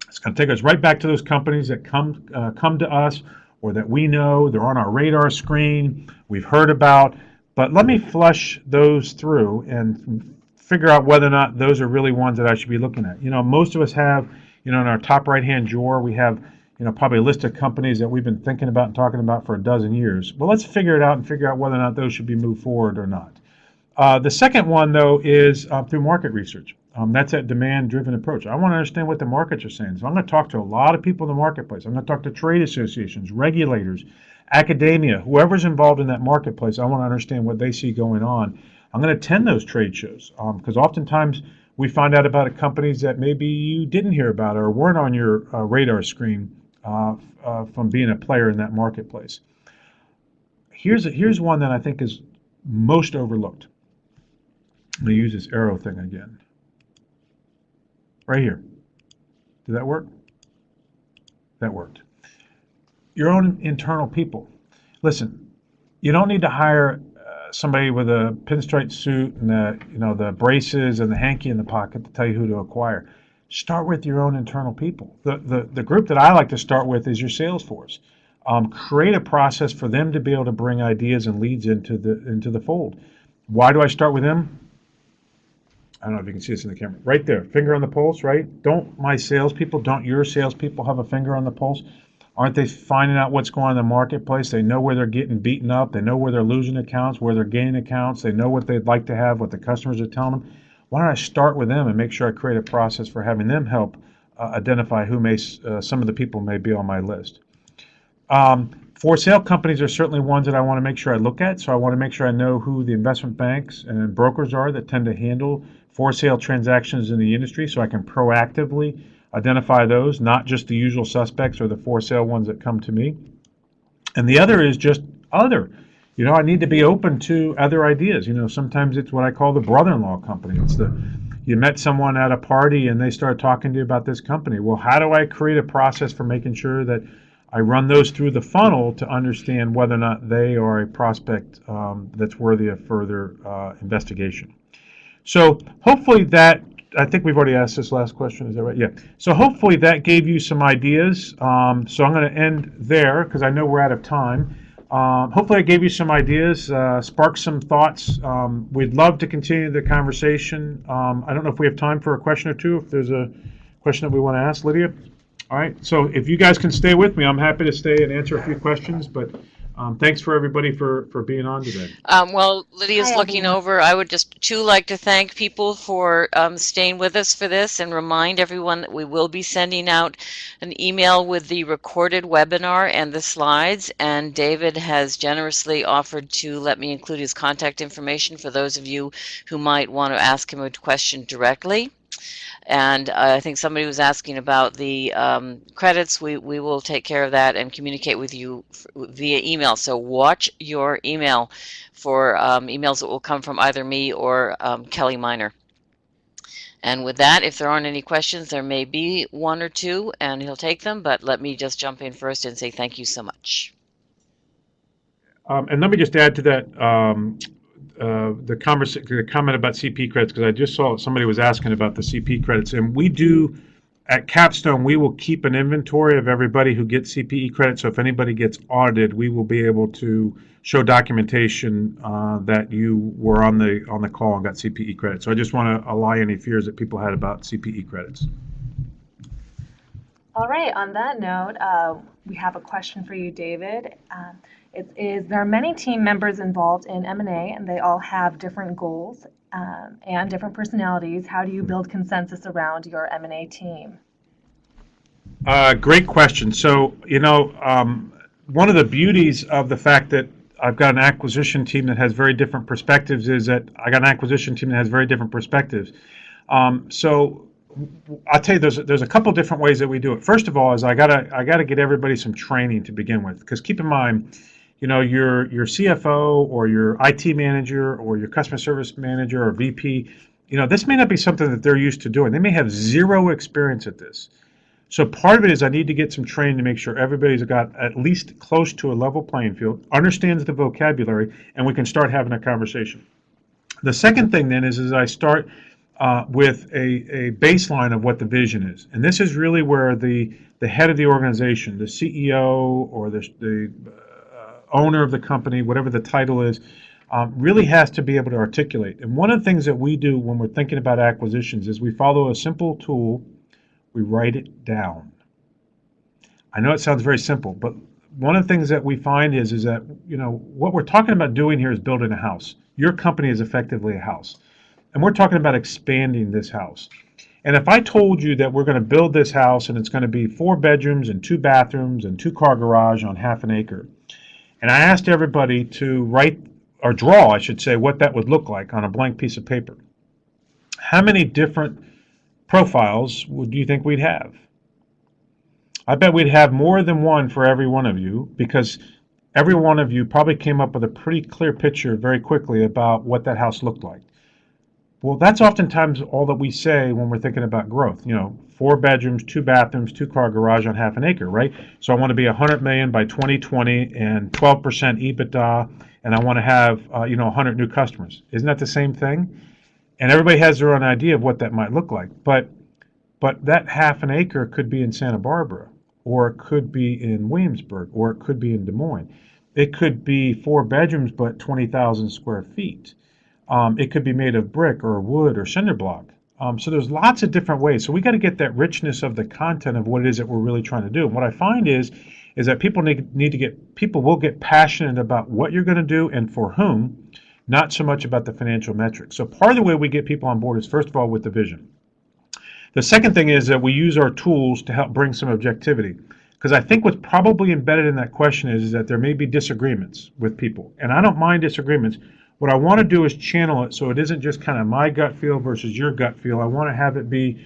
It's going to take us right back to those companies that come to us or that we know, they're on our radar screen, we've heard about. But let me flush those through and figure out whether or not those are really ones that I should be looking at. Most of us have, in our top right-hand drawer, we have, probably a list of companies that we've been thinking about and talking about for a dozen years. Well, let's figure it out and figure out whether or not those should be moved forward or not. The second one, though, is through market research. That's that demand-driven approach. I want to understand what the markets are saying. So I'm going to talk to a lot of people in the marketplace. I'm going to talk to trade associations, regulators, academia, whoever's involved in that marketplace. I want to understand what they see going on. I'm going to attend those trade shows because oftentimes we find out about companies that maybe you didn't hear about or weren't on your radar screen from being a player in that marketplace. Here's one that I think is most overlooked. I'm going to use this arrow thing again. Right here. Did that work? That worked. Your own internal people. Listen, you don't need to hire somebody with a pinstripe suit and the braces and the hanky in the pocket to tell you who to acquire. Start with your own internal people. The group that I like to start with is your sales force. Create a process for them to be able to bring ideas and leads into the fold. Why do I start with them? I don't know if you can see this in the camera. Right there, finger on the pulse, right? Don't your salespeople have a finger on the pulse? Aren't they finding out what's going on in the marketplace? They know where they're getting beaten up. They know where they're losing accounts, where they're gaining accounts. They know what they'd like to have, what the customers are telling them. Why don't I start with them and make sure I create a process for having them help identify who some of the people may be on my list. For sale companies are certainly ones that I want to make sure I look at. So I want to make sure I know who the investment banks and brokers are that tend to handle for sale transactions in the industry, so I can proactively identify those, not just the usual suspects or the for sale ones that come to me. And the other is just other. I need to be open to other ideas. Sometimes it's what I call the brother-in-law company. You met someone at a party and they start talking to you about this company. Well, how do I create a process for making sure that I run those through the funnel to understand whether or not they are a prospect that's worthy of further investigation? So hopefully I think we've already asked this last question, is that right? Yeah. So hopefully that gave you some ideas. So I'm going to end there because I know we're out of time. Hopefully I gave you some ideas, sparked some thoughts. We'd love to continue the conversation. I don't know if we have time for a question or two, if there's a question that we want to ask. Lydia? All right. So if you guys can stay with me, I'm happy to stay and answer a few questions, but thanks for everybody for being on today. Well, Lydia's looking over. I would just like to thank people for staying with us for this and remind everyone that we will be sending out an email with the recorded webinar and the slides. And David has generously offered to let me include his contact information for those of you who might want to ask him a question directly. And I think somebody was asking about the credits. We will take care of that and communicate with you via email. So watch your email for emails that will come from either me or Kelly Miner. And with that, if there aren't any questions, there may be one or two, and he'll take them. But let me just jump in first and say thank you so much. And let me just add to that. The comment about CP credits, because I just saw somebody was asking about the CP credits, and we do at Capstone, we will keep an inventory of everybody who gets CPE credits. So if anybody gets audited, we will be able to show documentation that you were on the call and got CPE credits. So I just want to allay any fears that people had about CPE credits. All right. On that note, we have a question for you, David. There are many team members involved in M&A, and they all have different goals and different personalities. How do you build consensus around your M&A team? Great question. So, one of the beauties of the fact that I've got an acquisition team that has very different perspectives is that I got an acquisition team that has very different perspectives. So I'll tell you, there's a couple different ways that we do it. First of all, is I gotta get everybody some training to begin with, because keep in mind, your CFO or your IT manager or your customer service manager or VP, this may not be something that they're used to doing. They may have zero experience at this. So part of it is I need to get some training to make sure everybody's got at least close to a level playing field, understands the vocabulary, and we can start having a conversation. The second thing then is I start with a baseline of what the vision is. And this is really where the head of the organization, the CEO or the owner of the company, whatever the title is, really has to be able to articulate. And one of the things that we do when we're thinking about acquisitions is we follow a simple tool. We write it down. I know it sounds very simple, but one of the things that we find is that, what we're talking about doing here is building a house. Your company is effectively a house. And we're talking about expanding this house. And if I told you that we're going to build this house and it's going to be 4 bedrooms and 2 bathrooms and 2-car garage on half an acre, and I asked everybody to write or draw, I should say, what that would look like on a blank piece of paper, how many different profiles do you think we'd have? I bet we'd have more than one for every one of you, because every one of you probably came up with a pretty clear picture very quickly about what that house looked like. Well, that's oftentimes all that we say when we're thinking about growth. 4 bedrooms, 2 bathrooms, 2-car garage on half an acre, right? So I want to be 100 million by 2020 and 12% EBITDA, and I want to have 100 new customers. Isn't that the same thing? And everybody has their own idea of what that might look like. But that half an acre could be in Santa Barbara, or it could be in Williamsburg, or it could be in Des Moines. It could be 4 bedrooms but 20,000 square feet. It could be made of brick or wood or cinder block. So there's lots of different ways. So we got to get that richness of the content of what it is that we're really trying to do. And what I find is that people will get passionate about what you're going to do and for whom, not so much about the financial metrics. So part of the way we get people on board is, first of all, with the vision. The second thing is that we use our tools to help bring some objectivity. Because I think what's probably embedded in that question is that there may be disagreements with people. And I don't mind disagreements. What I want to do is channel it so it isn't just kind of my gut feel versus your gut feel. I want to have it be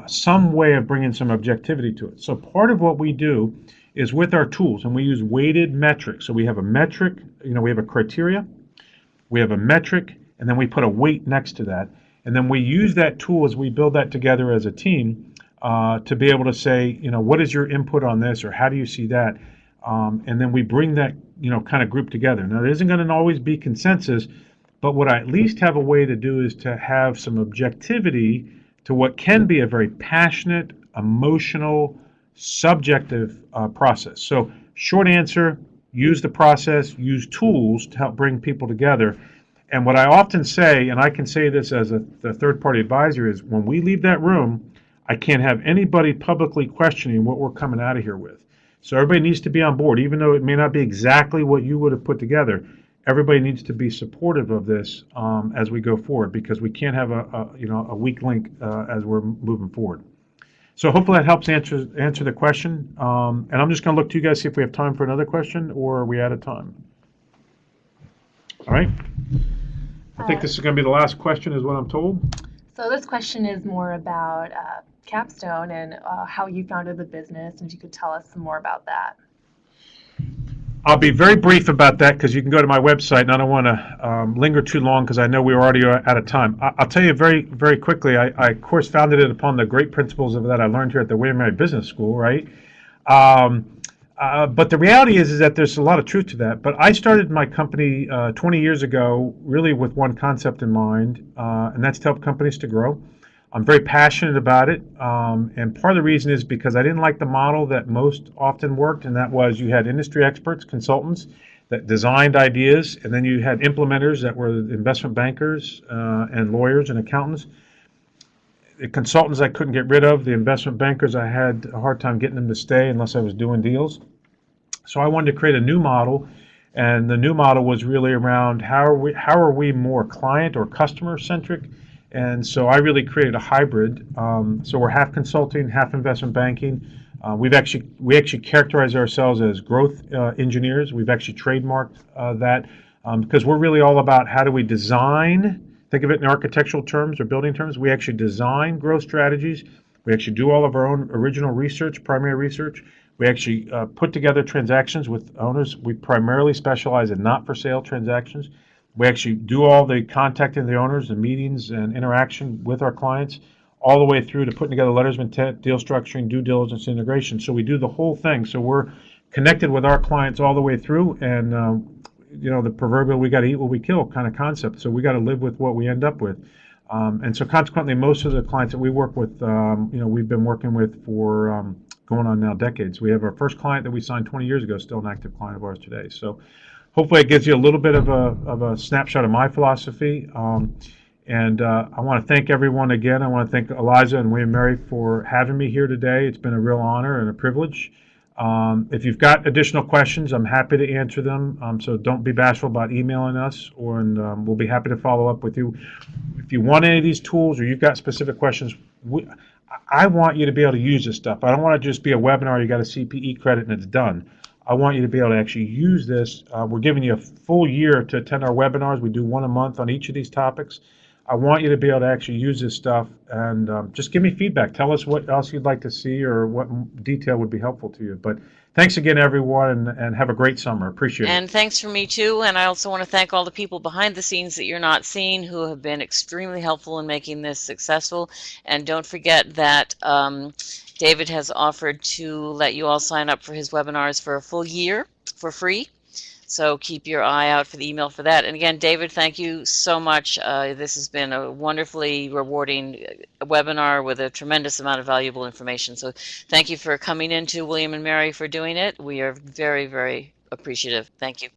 some way of bringing some objectivity to it. So part of what we do is with our tools, and we use weighted metrics. So we have a metric, we have a criteria, we have a metric, and then we put a weight next to that. And then we use that tool as we build that together as a team to be able to say, what is your input on this, or how do you see that? And then we bring that, kind of group together. Now, there isn't going to always be consensus, but what I at least have a way to do is to have some objectivity to what can be a very passionate, emotional, subjective process. So, short answer, use the process, use tools to help bring people together. And what I often say, and I can say this as the third-party advisor, is when we leave that room, I can't have anybody publicly questioning what we're coming out of here with. So everybody needs to be on board, even though it may not be exactly what you would have put together. Everybody needs to be supportive of this as we go forward, because we can't have a weak link as we're moving forward. So hopefully that helps answer the question. And I'm just going to look to you guys, see if we have time for another question, or are we out of time? All right. I think this is going to be the last question, is what I'm told. So this question is more about Capstone and how you founded the business, and if you could tell us some more about that. I'll be very brief about that, because you can go to my website, and I don't want to linger too long because I know we're already out of time. I'll tell you very, very quickly, I of course founded it upon the great principles of that I learned here at the William & Mary Business School, right? But the reality is that there's a lot of truth to that. But I started my company 20 years ago really with one concept in mind, and that's to help companies to grow. I'm very passionate about it, and part of the reason is because I didn't like the model that most often worked, and that was you had industry experts, consultants, that designed ideas, and then you had implementers that were investment bankers and lawyers and accountants. The consultants I couldn't get rid of, the investment bankers I had a hard time getting them to stay unless I was doing deals. So I wanted to create a new model, and the new model was really around how are we more client or customer centric. And so I really created a hybrid. So we're half consulting, half investment banking. We actually characterize ourselves as growth engineers. We've actually trademarked that because we're really all about how do we design. Think of it in architectural terms or building terms. We actually design growth strategies. We actually do all of our own original research, primary research. We actually put together transactions with owners. We primarily specialize in not-for-sale transactions. We actually do all the contacting the owners, the meetings and interaction with our clients, all the way through to putting together letters of intent, deal structuring, due diligence, integration. So we do the whole thing. So we're connected with our clients all the way through, and the proverbial "we got to eat what we kill" kind of concept. So we got to live with what we end up with, and so consequently, most of the clients that we work with, we've been working with for going on now decades. We have our first client that we signed 20 years ago, still an active client of ours today. So hopefully it gives you a little bit of a snapshot of my philosophy. And I want to thank everyone again. I want to thank Eliza and William & Mary for having me here today. It's been a real honor and a privilege. If you've got additional questions, I'm happy to answer them. So don't be bashful about emailing us, we'll be happy to follow up with you. If you want any of these tools or you've got specific questions, I want you to be able to use this stuff. I don't want it to just be a webinar, you got a CPE credit and it's done. I want you to be able to actually use this. We're giving you a full year to attend our webinars. We do one a month on each of these topics. I want you to be able to actually use this stuff and just give me feedback. Tell us what else you'd like to see or what detail would be helpful to you. But thanks again, everyone, and have a great summer. Appreciate it. And thanks from me too. And I also want to thank all the people behind the scenes that you're not seeing who have been extremely helpful in making this successful. And don't forget that David has offered to let you all sign up for his webinars for a full year for free. So keep your eye out for the email for that. And again, David, thank you so much. This has been a wonderfully rewarding webinar with a tremendous amount of valuable information. So thank you for coming into William and Mary for doing it. We are very, very appreciative. Thank you.